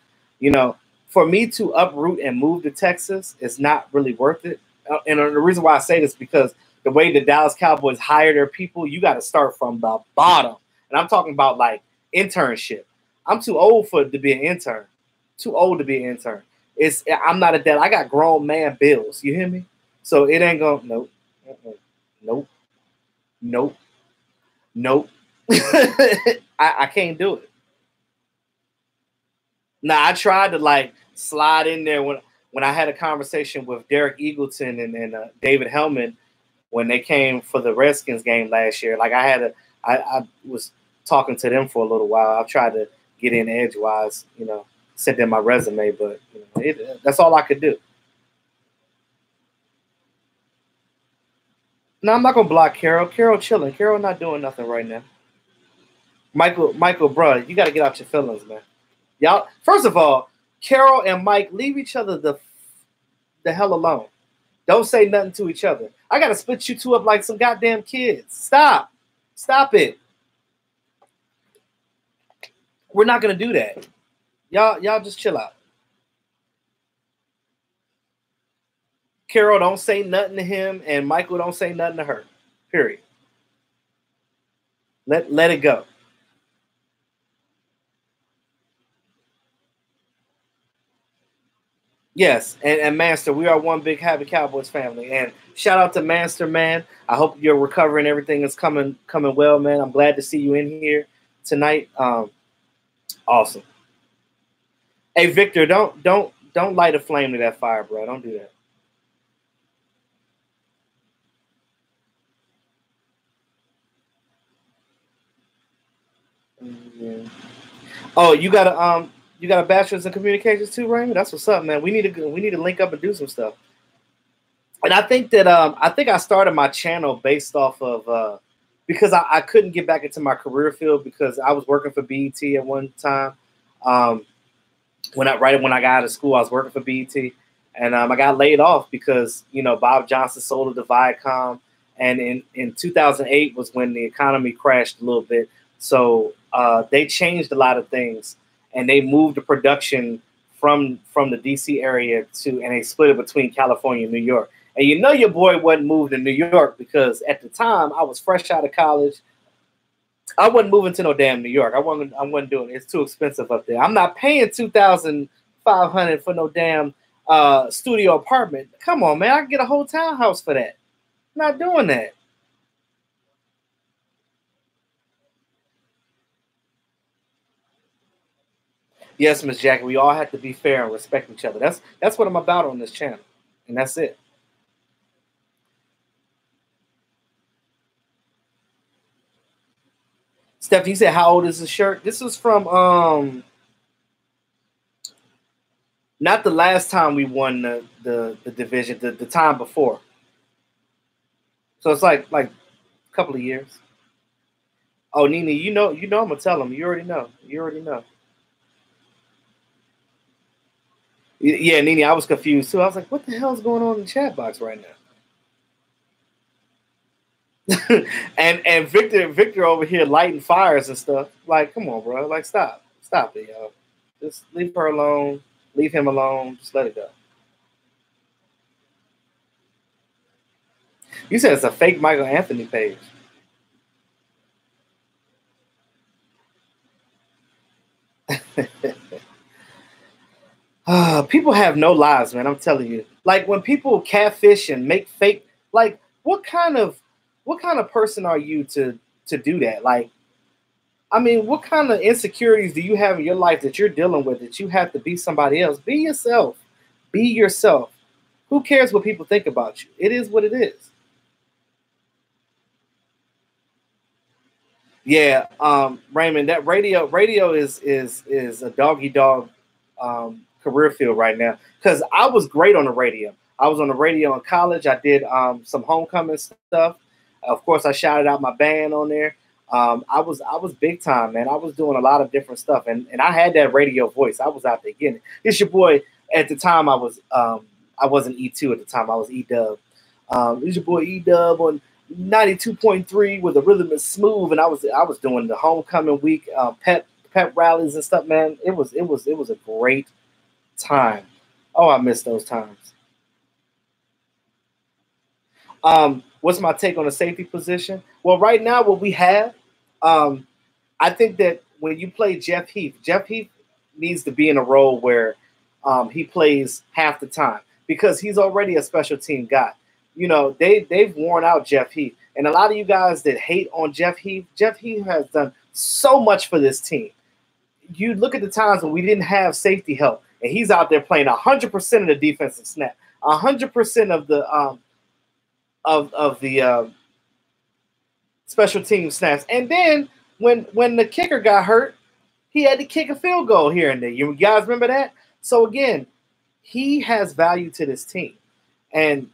for me to uproot and move to Texas is not really worth it. And the reason why I say this is because the way the Dallas Cowboys hire their people, you got to start from the bottom. And I'm talking about like internship. I'm too old to be an intern. Too old to be an intern. I'm not a dad. I got grown man bills. You hear me? So it ain't gonna. Nope. Nope. Nope. Nope. I can't do it. Now, I tried to like slide in there when I had a conversation with Derek Eagleton and David Hellman when they came for the Redskins game last year. Like, I was talking to them for a little while. I tried to get in edgewise, sent them my resume, but that's all I could do. No, I'm not gonna block Carol. Carol chilling. Carol not doing nothing right now. Michael, bro, you got to get out your feelings, man. Y'all, first of all, Carol and Mike, leave each other the hell alone. Don't say nothing to each other. I got to split you two up like some goddamn kids. Stop. Stop it. We're not gonna do that. Y'all just chill out. Carol, don't say nothing to him, and Michael, don't say nothing to her. Period. Let it go. Yes, and Master, we are one big happy Cowboys family. And shout out to Master, man. I hope you're recovering. Everything is coming well, man. I'm glad to see you in here tonight. Awesome. Hey, Victor, don't light a flame to that fire, bro. Don't do that. Yeah. Oh, you got a bachelor's in communications too, Raymond? That's what's up, man. We need to link up and do some stuff. And I think that I started my channel based off of because I couldn't get back into my career field because I was working for BET at one time. When I got out of school, I was working for BET, and I got laid off because Bob Johnson sold it to Viacom, and in 2008 was when the economy crashed a little bit. So they changed a lot of things, and they moved the production from the DC area and they split it between California and New York. And your boy wasn't moved to New York because at the time I was fresh out of college. I wasn't moving to no damn New York. I wasn't doing it. It's too expensive up there. I'm not paying $2,500 for no damn studio apartment. Come on, man. I can get a whole townhouse for that. I'm not doing that. Yes, Miss Jackie. We all have to be fair and respect each other. That's what I'm about on this channel, and that's it. Steph, you said how old is the shirt? This is from not the last time we won the division, the time before. So it's like a couple of years. Oh, Nene, you know I'm gonna tell them. You already know. Yeah, Nene, I was confused too. I was like, what the hell is going on in the chat box right now? and Victor over here lighting fires and stuff. Like, come on, bro. Like, stop it, y'all. Just leave her alone. Leave him alone. Just let it go. You said it's a fake Michael Anthony page. People have no lives, man. I'm telling you. Like when people catfish and make fake, like what kind of person are you to do that? Like, I mean, what kind of insecurities do you have in your life that you're dealing with that you have to be somebody else? Be yourself. Be yourself. Who cares what people think about you? It is what it is. Yeah, Raymond, that radio is a doggy dog career field right now. Because I was great on the radio. I was on the radio in college. I did some homecoming stuff. Of course, I shouted out my band on there. I was big time, man. I was doing a lot of different stuff, and I had that radio voice. I was out there getting it. It's your boy. At the time, I wasn't E2 at the time. I was E-Dub. It's your boy E-Dub on 92.3 where the rhythm is smooth, and I was doing the homecoming week pep rallies and stuff, man. It was a great time. Oh, I miss those times. What's my take on the safety position? Well, right now what we have, I think that when you play Jeff Heath needs to be in a role where he plays half the time because he's already a special team guy. They've worn out Jeff Heath. And a lot of you guys that hate on Jeff Heath has done so much for this team. You look at the times when we didn't have safety help, and he's out there playing 100% of the defensive snap, 100% of the special team snaps. And then when the kicker got hurt, he had to kick a field goal here and there. You guys remember that? So again, he has value to this team. And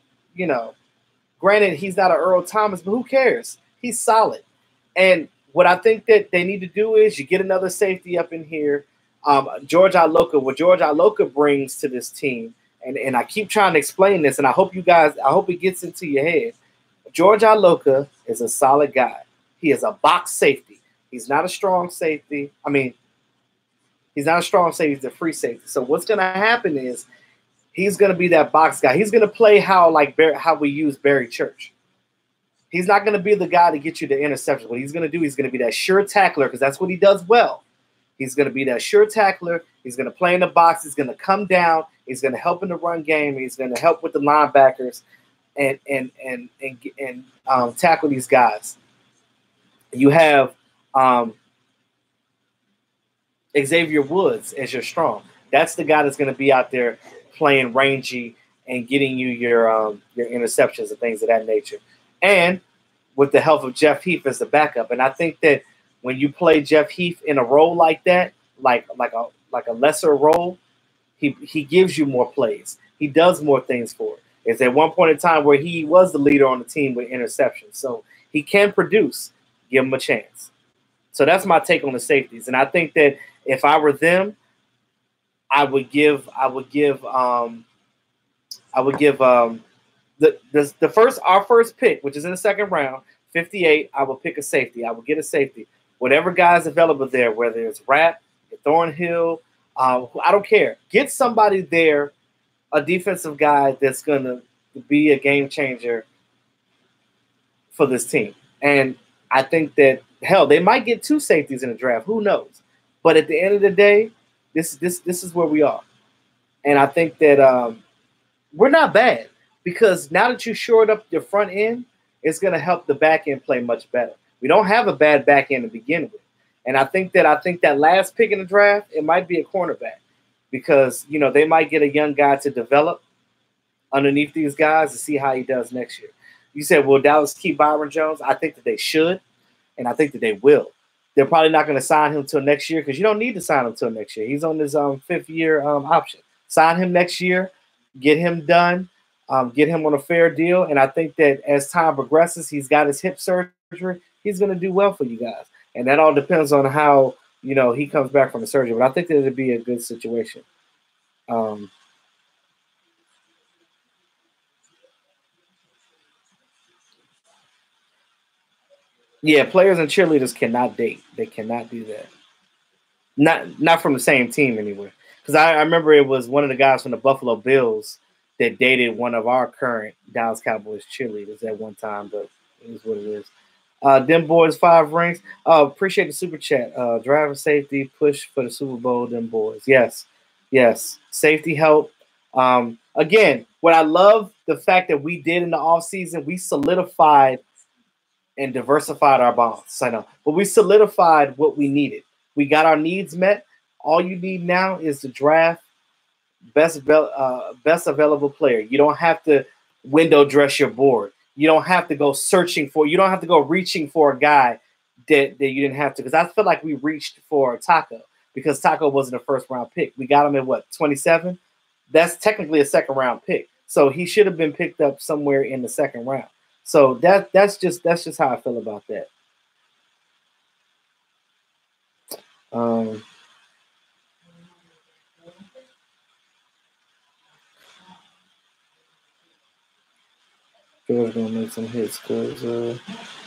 granted, he's not an Earl Thomas, but who cares? He's solid. And what I think that they need to do is you get another safety up in here. George Iloka, what George Iloka brings to this team, and I keep trying to explain this, and I hope it gets into your head. George Iloka is a solid guy. He is a box safety. He's not a strong safety. I mean, he's not a strong safety. He's a free safety. So what's going to happen is he's going to be that box guy. He's going to play how we use Barry Church. He's not going to be the guy to get you the interception. What he's going to do, he's going to be that sure tackler because that's what he does well. He's going to be that sure tackler. He's going to play in the box. He's going to come down. He's going to help in the run game. He's going to help with the linebackers and tackle these guys. You have Xavier Woods as your strong. That's the guy that's going to be out there playing rangy and getting you your interceptions and things of that nature. And with the help of Jeff Heath as the backup. And I think that when you play Jeff Heath in a role like that, like a lesser role, he gives you more plays. He does more things for it. It's at one point in time where he was the leader on the team with interceptions. So he can produce. Give him a chance. So that's my take on the safeties. And I think that if I were them, I would give our first pick, which is in the second round, 58. I will pick a safety. I will get a safety. Whatever guy's available there, whether it's Rapp, Thornhill, I don't care. Get somebody there, a defensive guy that's going to be a game changer for this team. And I think that, hell, they might get 2 safeties in the draft. Who knows? But at the end of the day, this is where we are. And I think that we're not bad because now that you shored up your front end, it's going to help the back end play much better. We don't have a bad back end to begin with. And I think that last pick in the draft, it might be a cornerback because, they might get a young guy to develop underneath these guys to see how he does next year. You said, will Dallas keep Byron Jones? I think that they should, and I think that they will. They're probably not going to sign him till next year because you don't need to sign him till next year. He's on his 5th-year option. Sign him next year, get him done, get him on a fair deal, and I think that as time progresses, he's got his hip surgery. He's going to do well for you guys, and that all depends on how he comes back from the surgery. But I think that it'd be a good situation. Yeah, players and cheerleaders cannot date. They cannot do that. Not from the same team anyway. Because I remember it was one of the guys from the Buffalo Bills that dated one of our current Dallas Cowboys cheerleaders at one time, but it is what it is. Them boys 5 rings. Appreciate the super chat. Driver safety push for the Super Bowl. Them boys. Yes. Safety help. Again, what I love the fact that we did in the offseason, we solidified and diversified our bonds. I know, but we solidified what we needed. We got our needs met. All you need now is to draft best available player. You don't have to window dress your board. You don't have to go searching for. You don't have to go reaching for a guy that you didn't have to. Because I feel like we reached for Taco because Taco wasn't a first-round pick. We got him at what, 27? That's technically a second-round pick. So he should have been picked up somewhere in the second round. So that's just how I feel about that. Georgia's gonna make some hits because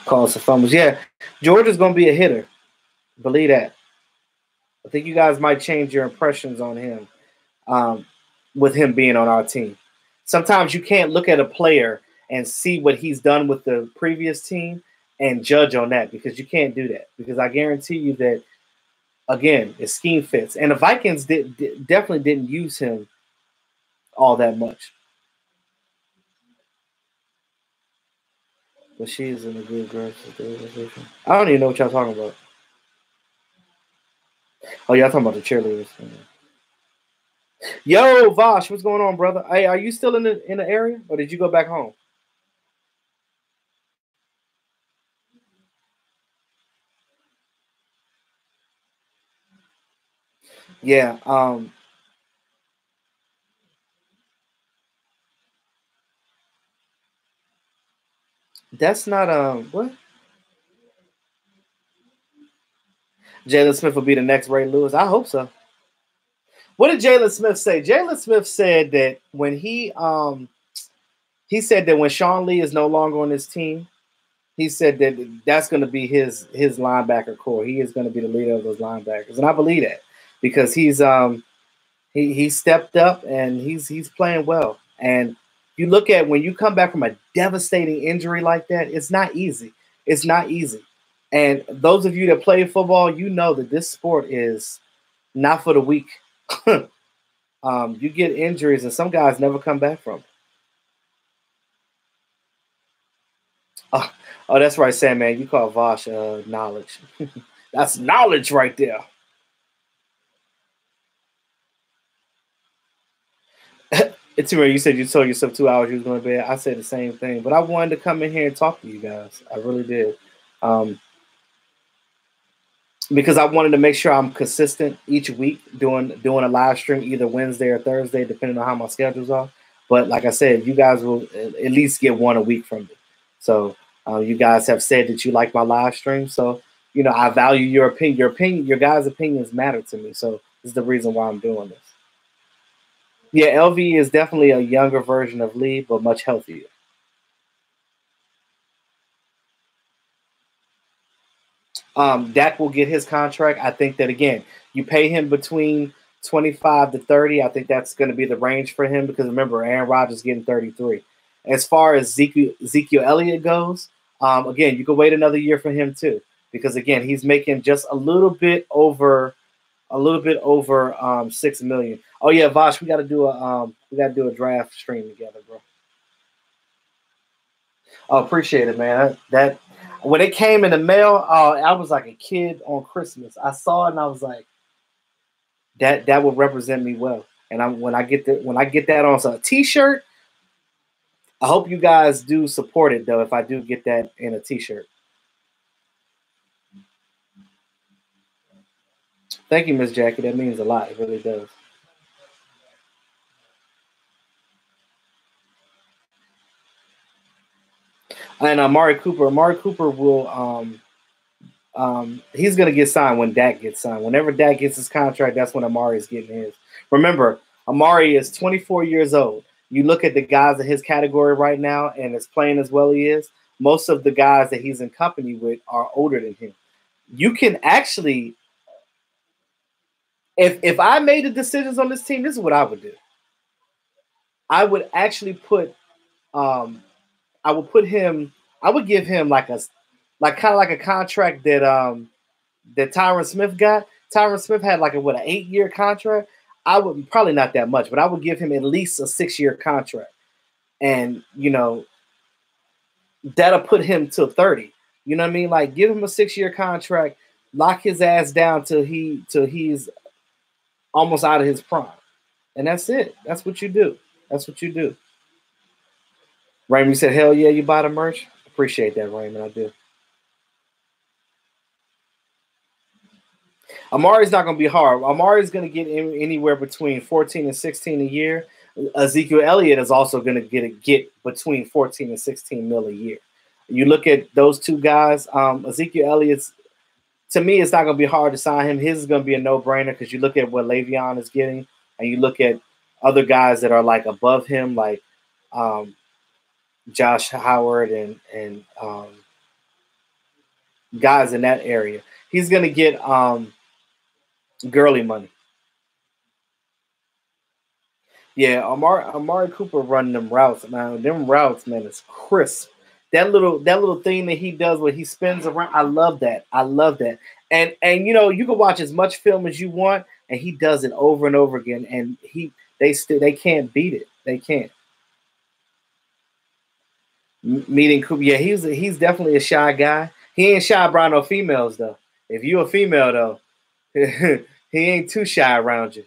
call some fumbles. Yeah, Georgia's gonna be a hitter. Believe that. I think you guys might change your impressions on him with him being on our team. Sometimes you can't look at a player and see what he's done with the previous team and judge on that because you can't do that. Because I guarantee you that, again, his scheme fits. And the Vikings definitely didn't use him all that much. But she's in a good growth. I don't even know what y'all talking about. Oh, y'all talking about the cheerleaders. Yo, Vosh, what's going on, brother? Hey, are you still in the area or did you go back home? Yeah. That's not what? Jalen Smith will be the next Ray Lewis. I hope so. What did Jalen Smith say? Jalen Smith said that when he said that when Sean Lee is no longer on his team, He said that that's going to be his linebacker core. He is going to be the leader of those linebackers, and I believe that because he stepped up and he's playing well. And you look at when you come back from a devastating injury like that, it's not easy. It's not easy. And those of you that play football, you know that this sport is not for the weak. You get injuries, and some guys never come back from it. Oh, that's right, Sam, man. You call Vosh knowledge. That's knowledge right there. It's where you said you told yourself 2 hours you was going to bed. I said the same thing, but I wanted to come in here and talk to you guys. I really did, um, because I wanted to make sure I'm consistent each week doing a live stream either Wednesday or Thursday, depending on how my schedules are. But like I said, you guys will at least get one a week from me. So you guys have said that you like my live stream, so I value your opinion. Your guys' opinions matter to me. So this is the reason why I'm doing this. Yeah, LV is definitely a younger version of Lee, but much healthier. Dak will get his contract. I think that again, you pay him between 25 to 30. I think that's going to be the range for him because remember, Aaron Rodgers getting 33. As far as Ezekiel Elliott goes, again, you can wait another year for him too because again, he's making just a little bit over 6 million. Oh yeah, Vosh, we got to do a draft stream together, bro. Oh, appreciate it, man. That when it came in the mail, I was like a kid on Christmas. I saw it and I was like, that would represent me well. And when I get that on a T-shirt, I hope you guys do support it though. If I do get that in a T-shirt, thank you, Miss Jackie. That means a lot. It really does. And Amari Cooper will he's gonna get signed when Dak gets signed. Whenever Dak gets his contract, that's when Amari is getting his. Remember, Amari is 24 years old. You look at the guys in his category right now, and is playing as well he is. Most of the guys that he's in company with are older than him. You can actually, if I made the decisions on this team, this is what I would do. I would actually um, I would put him, I would give him like kind of like a contract that Tyron Smith got. Tyron Smith had like an 8-year contract. I would probably not that much, but I would give him at least a 6-year contract, and that'll put him till 30. You know what I mean? Like give him a 6-year contract, lock his ass down till he's almost out of his prime, and that's it. That's what you do. That's what you do. Raymond said, "Hell yeah, you buy the merch." Appreciate that, Raymond. I do. Amari's not going to be hard. Amari's going to get anywhere between 14 and 16 a year. Ezekiel Elliott is also going to get between 14 and 16 mil a year. You look at those two guys. Ezekiel Elliott's, to me, it's not going to be hard to sign him. His is going to be a no-brainer because you look at what Le'Veon is getting, and you look at other guys that are like above him, like um, Josh Howard and guys in that area. He's going to get girly money. Yeah, Amari Cooper running them routes, man. Them routes, man, is crisp. That little thing that he does where he spins around, I love that. I love that. And you can watch as much film as you want, and he does it over and over again. And they can't beat it. They can't. Meeting Cooper, yeah, he's definitely a shy guy. He ain't shy around no females though. If you a female though, he ain't too shy around you.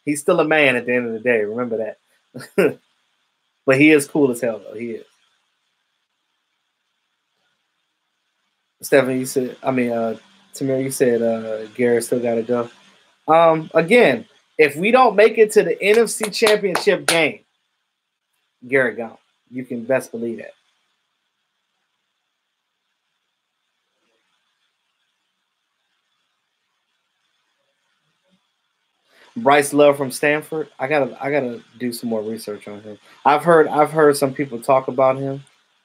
He's still a man at the end of the day. Remember that. But he is cool as hell, though. He is. Stephanie, you said, I mean, Tamir, you said Garrett still got to go. Again, if we don't make it to the NFC Championship game, Garrett gone. You can best believe that. Bryce Love from Stanford. I gotta do some more research on him. I've heard some people talk about him.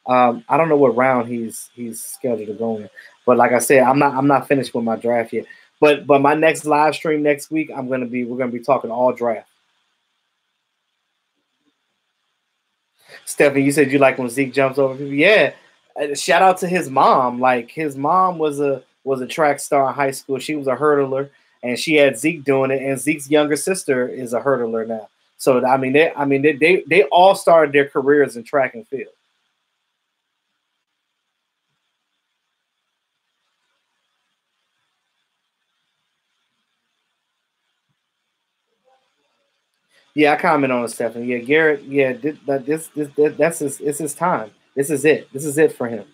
I don't know what round he's scheduled to go in, but like I said, I'm not finished with my draft yet. But my next live stream next week, we're gonna be talking all draft. Stephanie, you said you like when Zeke jumps over people. Yeah, shout out to his mom. Like his mom was a track star in high school. She was a hurdler, and she had Zeke doing it. And Zeke's younger sister is a hurdler now. So they all started their careers in track and field. Yeah, I comment on it, Stephanie. Yeah, Garrett. Yeah, that's it's his time. This is it. This is it for him.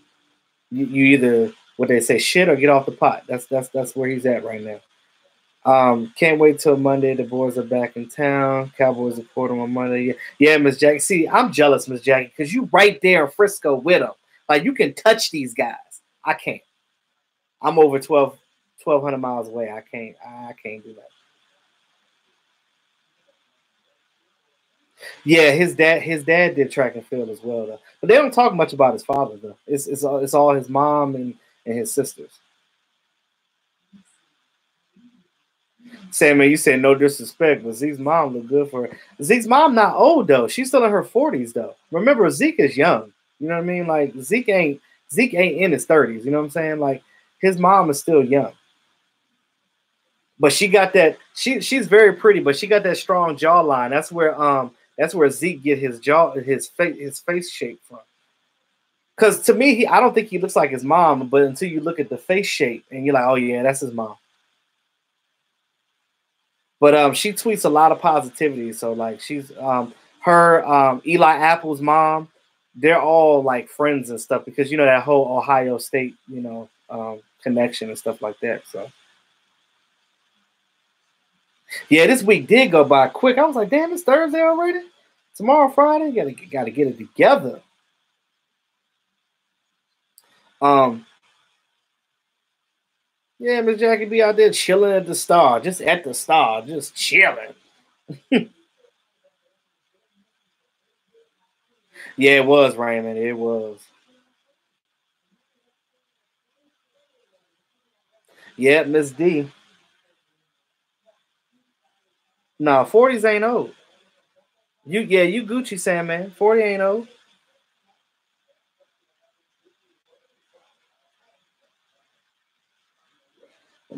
You either what they say shit or get off the pot. That's where he's at right now. Can't wait till Monday. The boys are back in town. Cowboys report on Monday. Yeah, Miss Jackie. See, I'm jealous, Miss Jackie, because you right there in Frisco with them. Like you can touch these guys. I can't. I'm over 1,200 miles away. I can't do that. Yeah, his dad did track and field as well, though. But they don't talk much about his father though. It's all his mom and his sisters. Sam, man, you said no disrespect, but Zeke's mom look good for her. Zeke's mom not old though. She's still in her 40s though. Remember, Zeke is young. You know what I mean? Like Zeke ain't in his 30s. You know what I'm saying? Like his mom is still young. But she got that. She's very pretty, but she got that strong jawline. That's where Zeke get his face shape from. Because to me, I don't think he looks like his mom, but until you look at the face shape and you're like, oh yeah, that's his mom. But she tweets a lot of positivity. So like she's her Eli Apple's mom, they're all like friends and stuff because you know that whole Ohio State connection and stuff like that. So yeah, this week did go by quick. I was like, damn, it's Thursday already. Tomorrow Friday, gotta get it together. Um, yeah, Miss Jackie be out there chilling at the Star, just at the Star, just chilling. Yeah, it was Raymond. It was. Yeah, Miss D. No, 40s ain't old. You Gucci Sam, man. 40 ain't old.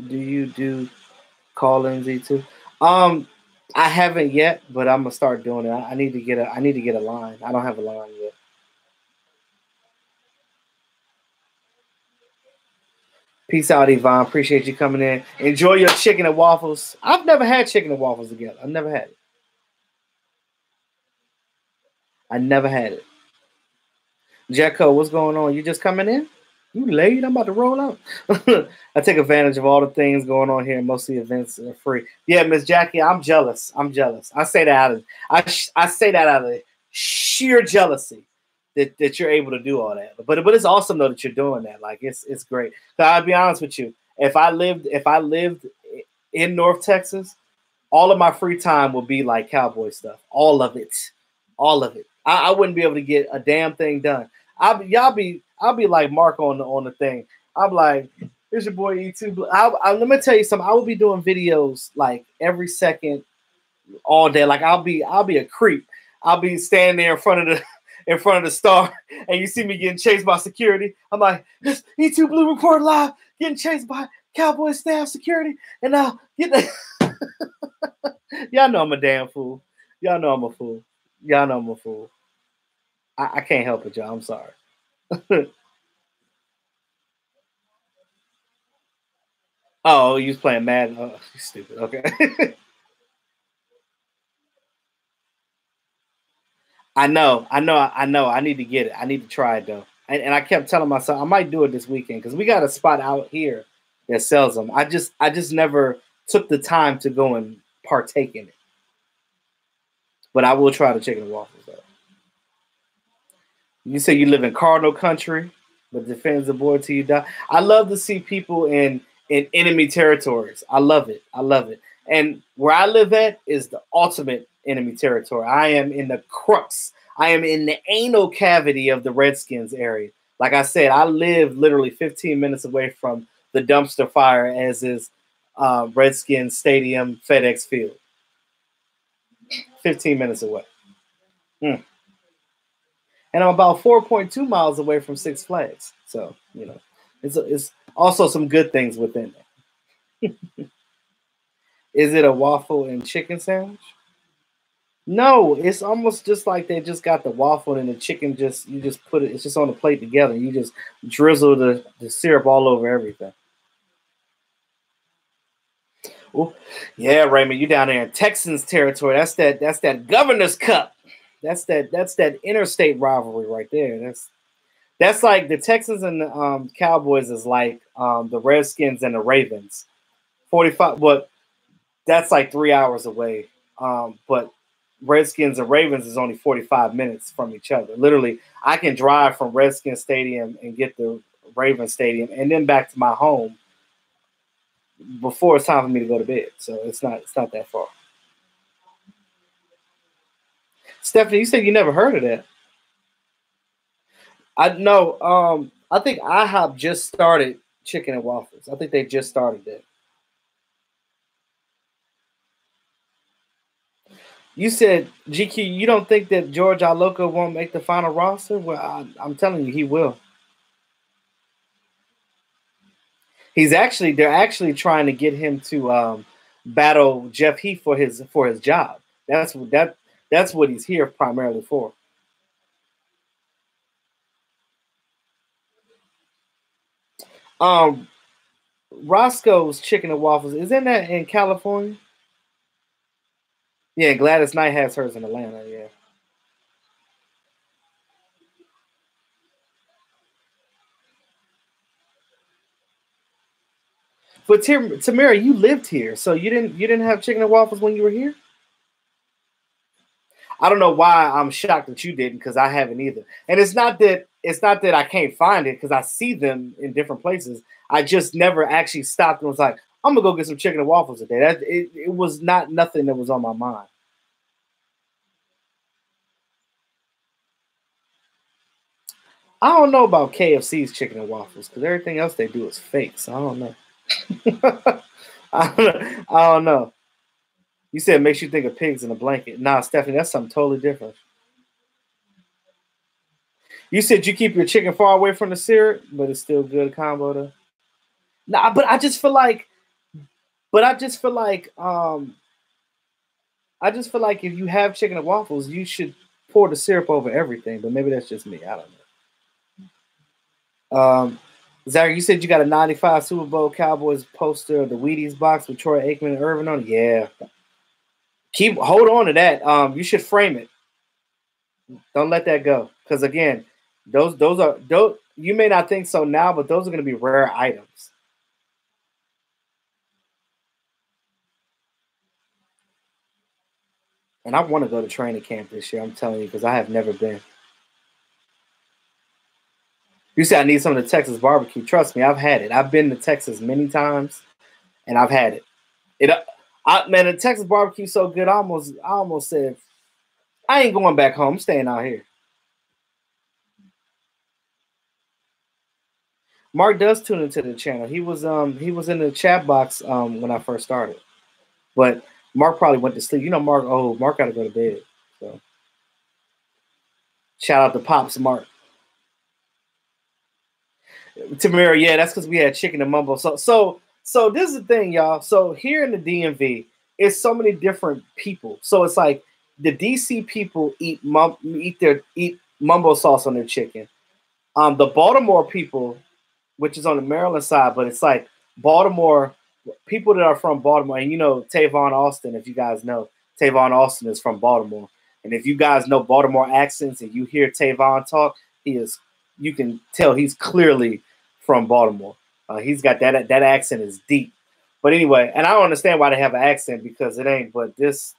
Do you do call Z too? Um, I haven't yet, but I'm gonna start doing it. I need to get a line. I don't have a line yet. Peace out, Yvonne. Appreciate you coming in. Enjoy your chicken and waffles. I've never had chicken and waffles together. I've never had it. I never had it. Jacko, what's going on? You just coming in? You late? I'm about to roll out. I take advantage of all the things going on here. Most of the events are free. Yeah, Miss Jackie, I'm jealous. I'm jealous. I say that out of sheer jealousy that you're able to do all that. But it's awesome though that you're doing that. Like it's great. So I'll be honest with you. If I lived in North Texas, all of my free time would be like cowboy stuff. All of it. All of it. I wouldn't be able to get a damn thing done. I'll be like Mark on the thing. I'm like, here's your boy E2. Let me tell you something. I will be doing videos like every second, all day. Like I'll be a creep. I'll be standing there in front of the Star, and you see me getting chased by security. I'm like, E2 Blue Report live, getting chased by Cowboy staff security, and now get the y'all know I'm a damn fool. Y'all know I'm a fool. Y'all know I'm a fool. I can't help it, y'all. I'm sorry. Oh, you was playing Madden. Oh, you stupid. Okay. I know. I need to get it. I need to try it though. And I kept telling myself I might do it this weekend because we got a spot out here that sells them. I just never took the time to go and partake in it. But I will try the chicken and waffles though. You say you live in Cardinal country, but defends the boy till you die. I love to see people in enemy territories. I love it. I love it. And where I live at is the ultimate enemy territory. I am in the crux. I am in the anal cavity of the Redskins area. Like I said, I live literally 15 minutes away from the dumpster fire, as is Redskins Stadium, FedEx Field. 15 minutes away. Mm. And I'm about 4.2 miles away from Six Flags. So, it's also some good things within it. Is it a waffle and chicken sandwich? No, it's almost just like they just got the waffle and the chicken, you just put it, it's just on the plate together. You just drizzle the syrup all over everything. Ooh, yeah, Raymond, you down there in Texans territory. That's that Governor's Cup. That's that interstate rivalry right there. That's like the Texans and the Cowboys is like the Redskins and the Ravens. 45, but that's like 3 hours away. But Redskins and Ravens is only 45 minutes from each other. Literally, I can drive from Redskins Stadium and get to Ravens Stadium and then back to my home before it's time for me to go to bed. So it's not that far. Stephanie, you said you never heard of that. I know. I think IHOP just started chicken and waffles. I think they just started that. You said GQ. You don't think that George Iloka won't make the final roster? Well, I'm telling you, he will. They're actually trying to get him to battle Jeff Heath for his job. That's what he's here primarily for. Um, Roscoe's Chicken and Waffles, isn't that in California? Yeah, Gladys Knight has hers in Atlanta. Yeah, but Tamara, you lived here, so you didn't have chicken and waffles when you were here. I don't know why I'm shocked that you didn't, because I haven't either. And it's not that I can't find it, because I see them in different places. I just never actually stopped and was like, I'm gonna go get some chicken and waffles today. It was not nothing that was on my mind. I don't know about KFC's chicken and waffles because everything else they do is fake. So I don't know. I don't know. You said it makes you think of pigs in a blanket. Nah, Stephanie, that's something totally different. You said you keep your chicken far away from the syrup, but it's still good combo though. Nah, I just feel like if you have chicken and waffles, you should pour the syrup over everything. But maybe that's just me. I don't know. Zach, you said you got a '95 Super Bowl Cowboys poster of the Wheaties box with Troy Aikman and Irvin on it. Yeah, hold on to that. You should frame it. Don't let that go. Because again, those you may not think so now, but those are going to be rare items. And I want to go to training camp this year. I'm telling you, because I have never been. You said I need some of the Texas barbecue. Trust me, I've had it. I've been to Texas many times, and I've had it. Man, the Texas barbecue so good. I almost said I ain't going back home. I'm staying out here. Mark does tune into the channel. He was in the chat box when I first started, but Mark probably went to sleep. Mark. Oh, Mark got to go to bed. So shout out to Pops Mark. Tamara, yeah, that's because we had chicken and mumbo. So this is the thing, y'all. So here in the DMV, it's so many different people. So it's like the DC people eat mumbo sauce on their chicken. The Baltimore people, which is on the Maryland side, but it's like Baltimore people that are from Baltimore, and Tavon Austin. If you guys know, Tavon Austin is from Baltimore, and if you guys know Baltimore accents and you hear Tavon talk, you can tell he's clearly from Baltimore. He's got that accent is deep. But anyway, and I don't understand why they have an accent because it ain't. But this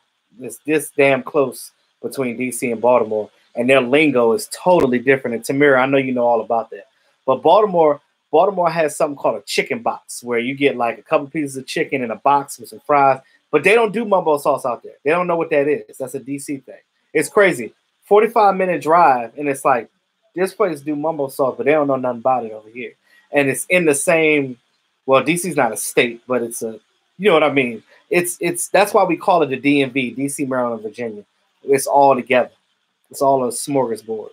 damn close between DC and Baltimore, and their lingo is totally different. And Tamira, I know you know all about that. But Baltimore has something called a chicken box where you get like a couple pieces of chicken in a box with some fries. But they don't do mumbo sauce out there. They don't know what that is. That's a DC thing. It's crazy. 45-minute drive, and it's like this place do mumbo sauce, but they don't know nothing about it over here. And it's in the same. Well, DC's not a state, but it's a. You know what I mean? It's that's why we call it the DMV, DC, Maryland, Virginia. It's all together. It's all a smorgasbord.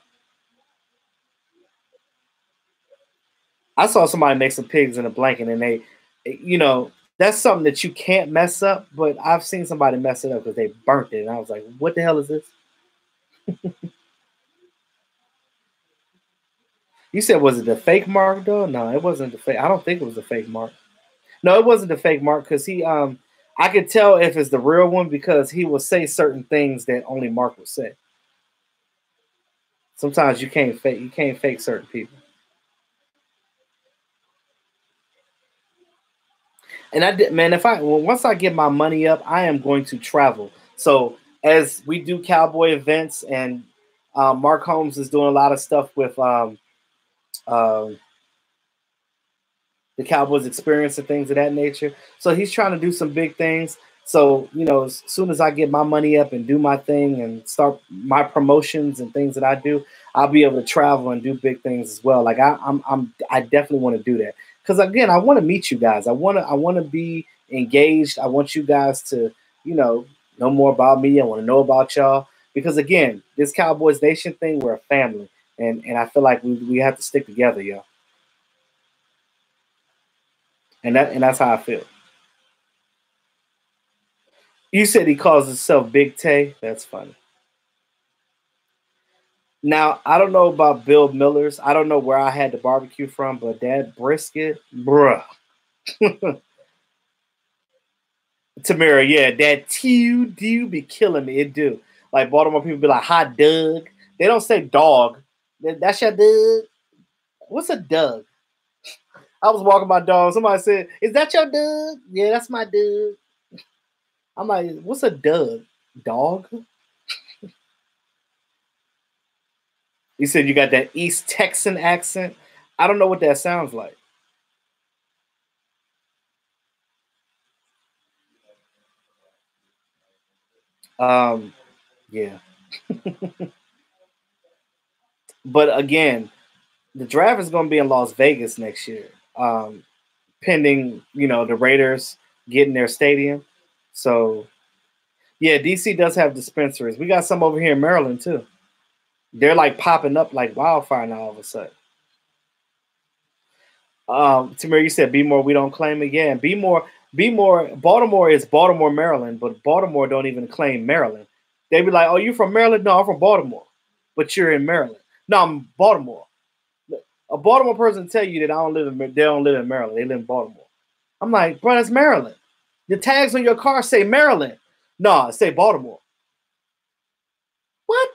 I saw somebody make some pigs in a blanket, and that's something that you can't mess up. But I've seen somebody mess it up because they burnt it, and I was like, "What the hell is this?" You said, was it the fake mark though? No, it wasn't the fake. I don't think it was the fake mark. No, it wasn't the fake mark because I could tell if it's the real one because he will say certain things that only Mark would say. Sometimes you can't fake certain people. And I did, man. Once I get my money up, I am going to travel. So as we do cowboy events, and Mark Holmes is doing a lot of stuff with uh, the Cowboys experience and things of that nature. So he's trying to do some big things. So, as soon as I get my money up and do my thing and start my promotions and things that I do, I'll be able to travel and do big things as well. Like I definitely want to do that because again, I want to meet you guys. I want to be engaged. I want you guys to know more about me. I want to know about y'all because again, this Cowboys Nation thing, we're a family, and I feel like we have to stick together, y'all. And that's how I feel. You said he calls himself Big Tay. That's funny. Now I don't know about Bill Miller's. I don't know where I had the barbecue from, but that brisket, bruh. Tamara, yeah, that tew do be killing me. It do. Like Baltimore people be like hot dog. They don't say dog. That's your dog. What's a dog? I was walking my dog. Somebody said, "Is that your dog?" Yeah, that's my dog. I'm like, "What's a dog? Dog?" You said you got that East Texan accent. I don't know what that sounds like. Um, yeah, but again, the draft is going to be in Las Vegas next year, pending the Raiders getting their stadium. So yeah, DC does have dispensaries. We got some over here in Maryland too. They're like popping up like wildfire now all of a sudden. Tamir, you said be more. We don't claim it. Yeah, and be more. Be more. Baltimore is Baltimore, Maryland, but Baltimore don't even claim Maryland. They be like, "Oh, you from Maryland? No, I'm from Baltimore, but you're in Maryland. No, I'm Baltimore." A Baltimore person tell you that they don't live in Maryland. They live in Baltimore. I'm like, bro, that's Maryland. The tags on your car say Maryland. No, say Baltimore. What?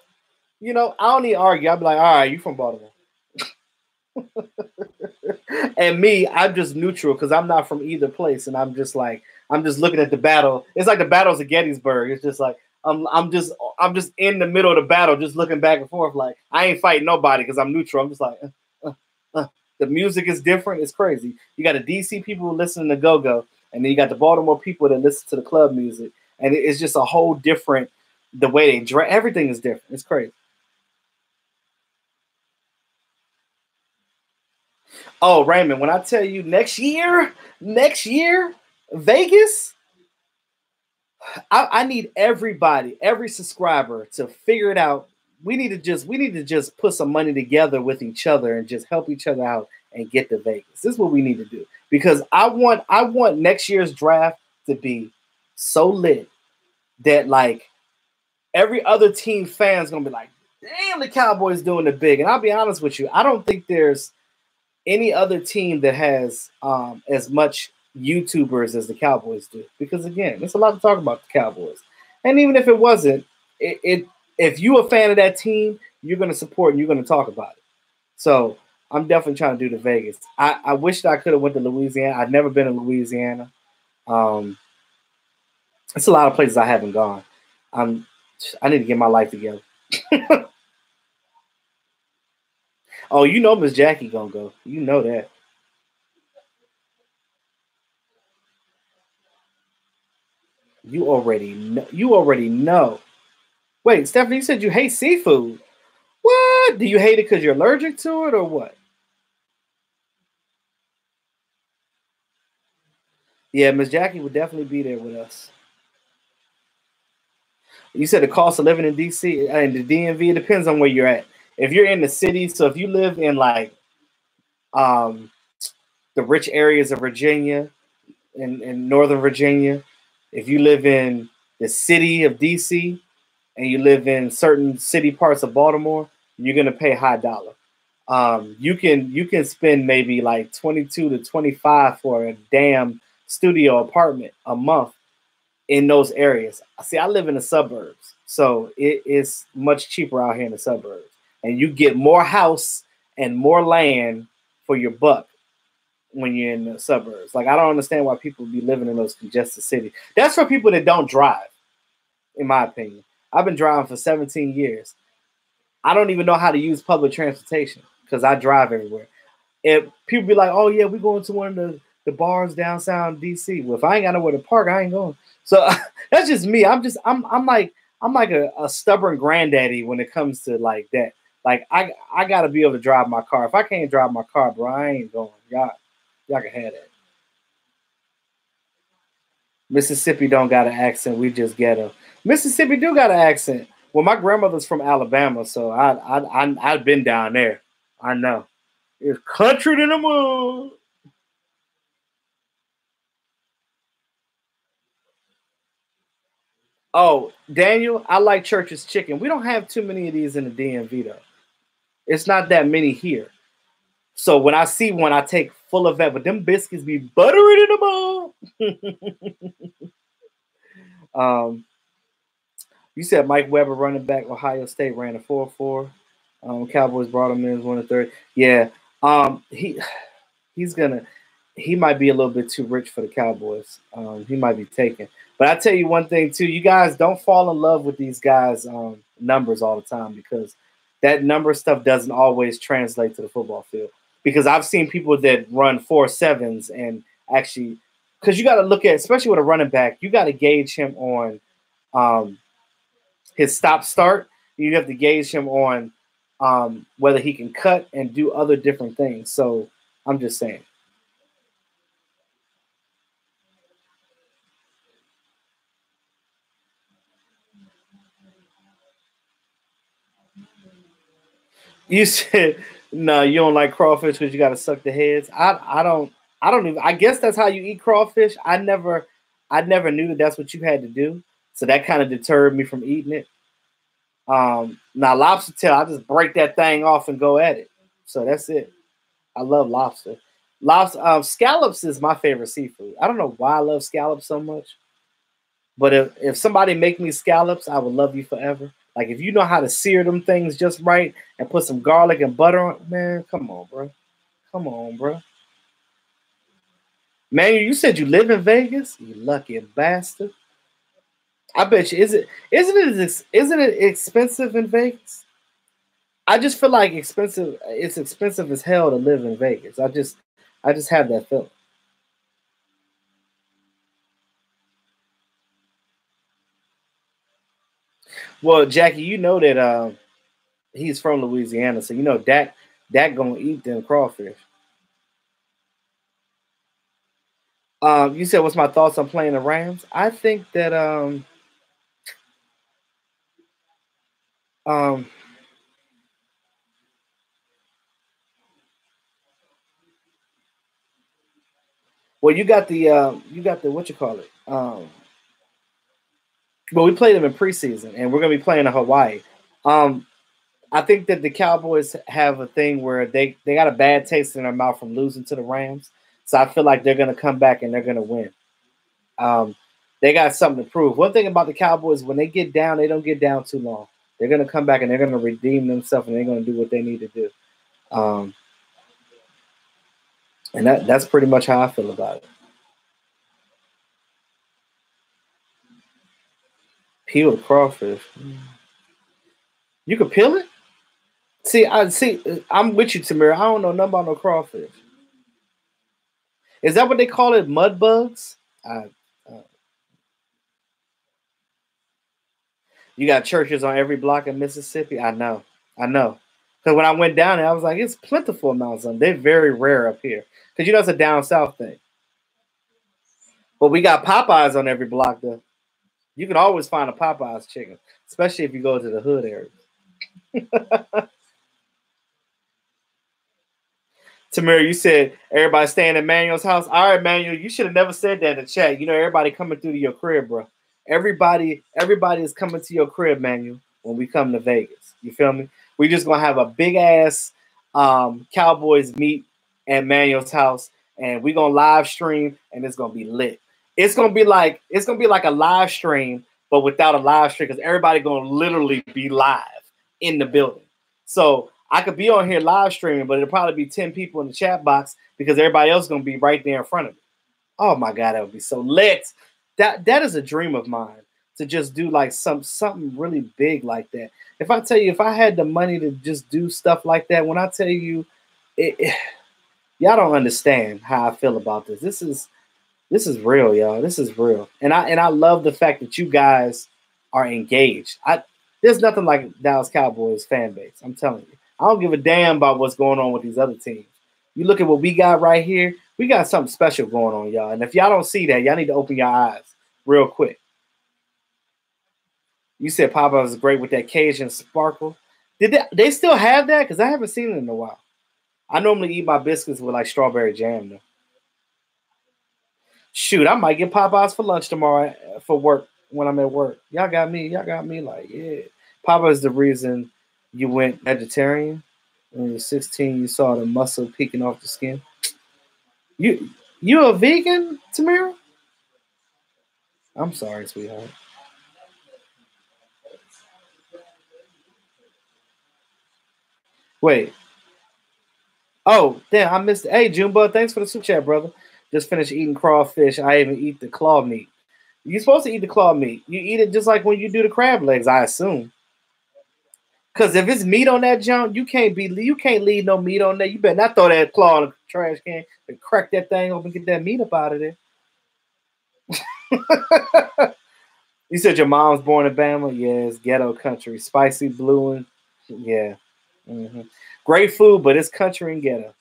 I don't need to argue. I'll be like, all right, you from Baltimore. And me, I'm just neutral because I'm not from either place, and I'm just looking at the battle. It's like the battles of Gettysburg. It's just like I'm just in the middle of the battle, just looking back and forth. Like I ain't fighting nobody because I'm neutral. I'm just like, uh, uh. The music is different. It's crazy. You got the DC people listening to go go, and then you got the Baltimore people that listen to the club music, and it's just a whole different. The way they dress, everything is different. It's crazy. Oh, Raymond, when I tell you next year, Vegas, I need everybody, every subscriber to figure it out. We need to just put some money together with each other and just help each other out and get to Vegas. This is what we need to do because I want next year's draft to be so lit that like every other team fan's gonna be like, damn, the Cowboys doing it big. And I'll be honest with you, I don't think there's any other team that has as much YouTubers as the Cowboys do. Because again, there's a lot to talk about the Cowboys. And even if it wasn't, it if you a fan of that team, you're going to support and you're going to talk about it. So I'm definitely trying to do the Vegas. I wish that I could have went to Louisiana. I've never been to Louisiana. Um, it's a lot of places I haven't gone. I'm I need to get my life together. Oh, Miss Jackie gonna go. You know that. You already know. You already know. Wait, Stephanie, you said you hate seafood. What? Do you hate it because you're allergic to it or what? Yeah, Miss Jackie would definitely be there with us. You said the cost of living in DC and the DMV, it depends on where you're at. If you're in the city, so if you live in like um, the rich areas of Virginia in Northern Virginia, if you live in the city of DC and you live in certain city parts of Baltimore, you're gonna pay high dollar. You can spend maybe like 22 to 25 for a damn studio apartment a month in those areas. See, I live in the suburbs, so it is much cheaper out here in the suburbs, and you get more house and more land for your buck when you're in the suburbs. Like I don't understand why people be living in those congested cities. That's for people that don't drive, in my opinion. I've been driving for 17 years. I don't even know how to use public transportation because I drive everywhere. If people be like, "Oh yeah, we're going to one of the bars downtown DC." Well, if I ain't got nowhere to park, I ain't going. So that's just me. I'm like a stubborn granddaddy when it comes to like that. Like I gotta be able to drive my car. If I can't drive my car, bro, I ain't going. Y'all can have that. Mississippi don't got an accent. We just get them. Mississippi do got an accent. Well, my grandmother's from Alabama, so I've been down there. I know. It's country to the moon. Oh, Daniel, I like Church's chicken. We don't have too many of these in the DMV though. It's not that many here. So when I see one, I take full of that. But them biscuits be buttery to the bone. um, you said Mike Weber, running back, Ohio State, ran a 4.4. Cowboys brought him in as 1-3. Yeah. He's gonna he might be a little bit too rich for the Cowboys. He might be taken. But I tell you one thing too, you guys don't fall in love with these guys' numbers all the time because that number stuff doesn't always translate to the football field. Because I've seen people that run 4.7s and actually, because you got to look at, especially with a running back, you got to gauge him on um, his stop start. You have to gauge him on whether he can cut and do other different things. So I'm just saying. You said no, you don't like crawfish because you got to suck the heads. I don't even. I guess that's how you eat crawfish. I never knew that that's what you had to do. So that kind of deterred me from eating it. Now lobster tail, I just break that thing off and go at it. So that's it. I love lobster. Lobster scallops is my favorite seafood. I don't know why I love scallops so much, but if somebody make me scallops, I would love you forever. Like if you know how to sear them things just right and put some garlic and butter on, man, come on, bro. Come on, bro. Man, you said you live in Vegas? You lucky bastard. I bet you isn't it expensive in Vegas? I just feel like expensive. It's expensive as hell to live in Vegas. I just have that feeling. Well, Jackie, you know that he's from Louisiana, so you know Dak gonna eat them crawfish. You said what's my thoughts on playing the Rams? I think that um well you got the what you call it well we played them in preseason and we're gonna be playing in Hawaii. Um I think that the Cowboys have a thing where they got a bad taste in their mouth from losing to the Rams, so I feel like they're gonna come back and they're gonna win. Um, they got something to prove. One thing about the Cowboys, when they get down, they don't get down too long. They're gonna come back and they're gonna redeem themselves and they're gonna do what they need to do. Um, and that's pretty much how I feel about it. Peeled crawfish. You could peel it. See, I see. I'm with you, Tamir. I don't know nothing about no crawfish. Is that what they call it? Mud bugs? Uh, You got churches on every block in Mississippi. I know. Because when I went down there, I was like, it's plentiful amounts of them. They're very rare up here. Because you know it's a down south thing. But we got Popeyes on every block though. You can always find a Popeyes chicken, especially if you go to the hood area. Tamir, you said everybody staying at Manuel's house. All right, Manuel, you should have never said that in the chat. You know, everybody coming through to your crib, bro. Everybody is coming to your crib, Manuel, when we come to Vegas. You feel me? We just gonna have a big ass Cowboys meet at Manuel's house, and we gonna live stream, and it's gonna be lit. It's gonna be like a live stream, but without a live stream, because everybody gonna literally be live in the building. So I could be on here live streaming, but it'll probably be 10 people in the chat box because everybody else is gonna be right there in front of me. Oh my god, that would be so lit. That is a dream of mine, to just do like something really big like that. If I tell you, if I had the money to just do stuff like that, when I tell you, y'all don't understand how I feel about this. This is real, y'all. This is real, and I love the fact that you guys are engaged. There's nothing like Dallas Cowboys fan base. I'm telling you, I don't give a damn about what's going on with these other teams. You look at what we got right here. We got something special going on, y'all. And if y'all don't see that, y'all need to open your eyes real quick. You said Popeye was great with that Cajun sparkle. Did they still have that? Because I haven't seen it in a while. I normally eat my biscuits with like strawberry jam though. Shoot, I might get Popeyes for lunch tomorrow for work when I'm at work. Y'all got me like, yeah. Popeye is the reason you went vegetarian. When you were 16, you saw the muscle peeking off the skin. You a vegan, Tamira? I'm sorry, sweetheart. Wait. Oh, damn, I missed it. Hey, Junebug, thanks for the super chat, brother. Just finished eating crawfish. I even eat the claw meat. You're supposed to eat the claw meat. You eat it just like when you do the crab legs, I assume. Because if it's meat on that junk, you can't leave no meat on there. You better not throw that claw in the trash can and crack that thing open and get that meat up out of there. You said your mom's born in Bama? Yes, ghetto country. Spicy blue and yeah. Mm-hmm. Great food, but it's country and ghetto.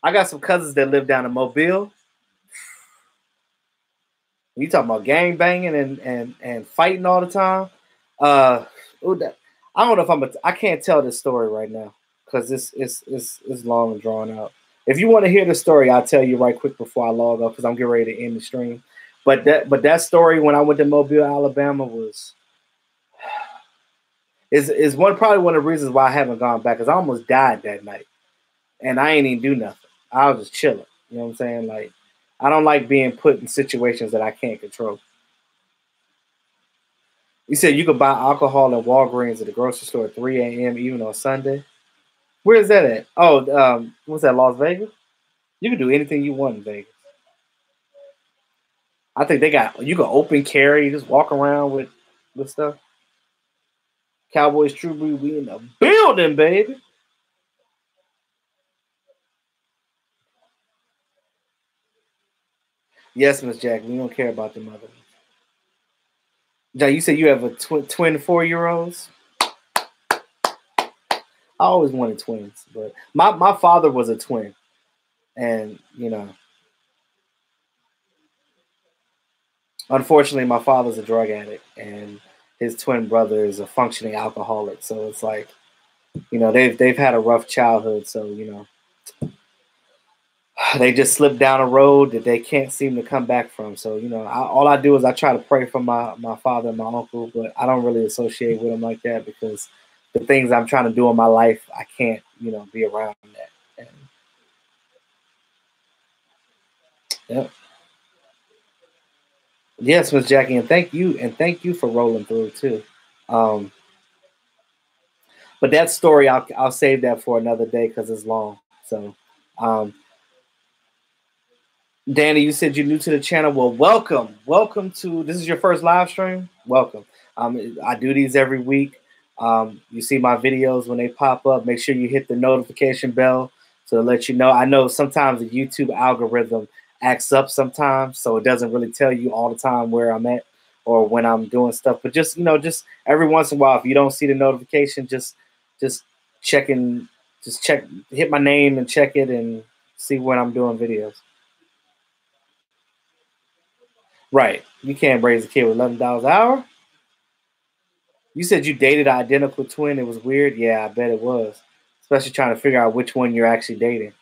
I got some cousins that live down in Mobile. You talking about gang banging and fighting all the time? I don't know if I can't tell this story right now because it's long and drawn out. If you want to hear the story, I'll tell you right quick before I log off because I'm getting ready to end the stream. But that story when I went to Mobile, Alabama is probably one of the reasons why I haven't gone back because I almost died that night. And I ain't even do nothing. I was just chilling. You know what I'm saying? Like, I don't like being put in situations that I can't control. You said you could buy alcohol at Walgreens at the grocery store at 3 a.m. even on Sunday. Where is that at? Oh, what's that, Las Vegas? You can do anything you want in Vegas. I think you can open carry, just walk around with stuff. Cowboys True Blue, we in the building, baby. Yes, Miss Jack, we don't care about the mother. Jack, you said you have a twin 4-year-olds? I always wanted twins, but my father was a twin. And, you know, unfortunately, my father's a drug addict, and his twin brother is a functioning alcoholic. So it's like, you know, they've had a rough childhood. So, you know, they just slipped down a road that they can't seem to come back from. So, you know, all I do is I try to pray for my father and my uncle, but I don't really associate with them like that because the things I'm trying to do in my life, I can't, you know, be around that. And, yeah. Yes, Miss Jackie, and thank you for rolling through too. But that story, I'll save that for another day because it's long. So, Danny, you said you're new to the channel. Well, welcome to this is your first live stream. Welcome. I do these every week. You see my videos when they pop up. Make sure you hit the notification bell to let you know. I know sometimes the YouTube algorithm acts up sometimes, so it doesn't really tell you all the time where I'm at. or when I'm doing stuff. But just just every once in a while, if you don't see the notification, just checking, just check, hit my name and check it and see when I'm doing videos. Right. You can't raise a kid with $11 an hour. You said you dated an identical twin. It was weird. Yeah, I bet it was. Especially trying to figure out which one you're actually dating.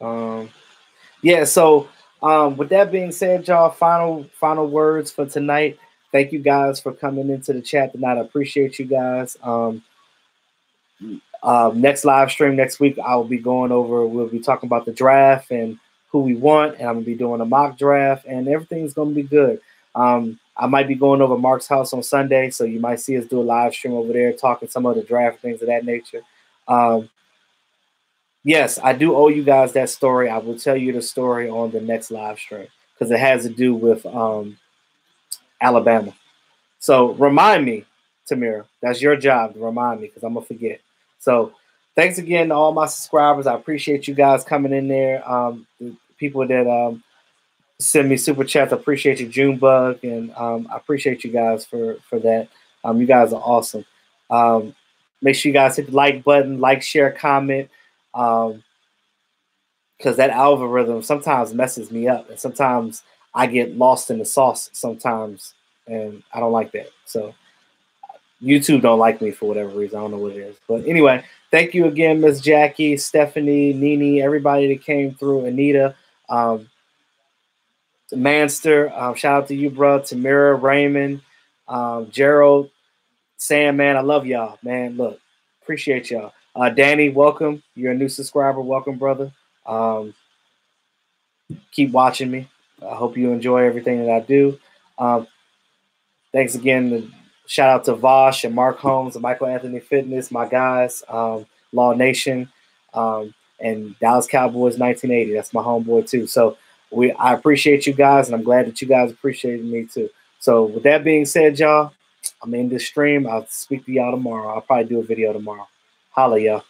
um, yeah. So, with that being said, y'all, final words for tonight. Thank you guys for coming into the chat tonight. I appreciate you guys. Next live stream next week, I will be going over. We'll be talking about the draft and who we want, and I'm gonna be doing a mock draft, and everything's gonna be good. I might be going over Mark's house on Sunday, so you might see us do a live stream over there, talking some of the draft things of that nature. Yes, I do owe you guys that story. I will tell you the story on the next live stream because it has to do with Alabama. So remind me, Tamira. That's your job to remind me because I'm gonna forget. So thanks again to all my subscribers. I appreciate you guys coming in there. The people that send me super chats, I appreciate you, Junebug, and I appreciate you guys for that. You guys are awesome. Make sure you guys hit the like button, like, share, comment, because that algorithm sometimes messes me up, and sometimes I get lost in the sauce sometimes, and I don't like that. So YouTube don't like me for whatever reason. I don't know what it is. But anyway, thank you again, Miss Jackie, Stephanie, Nini, everybody that came through, Anita, Manster. Shout out to you, bro. Tamira, Raymond, Gerald, Sam, man. I love y'all, man. Look, appreciate y'all. Danny, welcome. You're a new subscriber. Welcome, brother. Keep watching me. I hope you enjoy everything that I do. Thanks again. Shout out to Vosh and Mark Holmes and Michael Anthony Fitness, my guys, Law Nation, and Dallas Cowboys 1980. That's my homeboy too. So I appreciate you guys, and I'm glad that you guys appreciated me too. So with that being said, y'all, I'm in this stream. I'll speak to y'all tomorrow. I'll probably do a video tomorrow. Holla, y'all.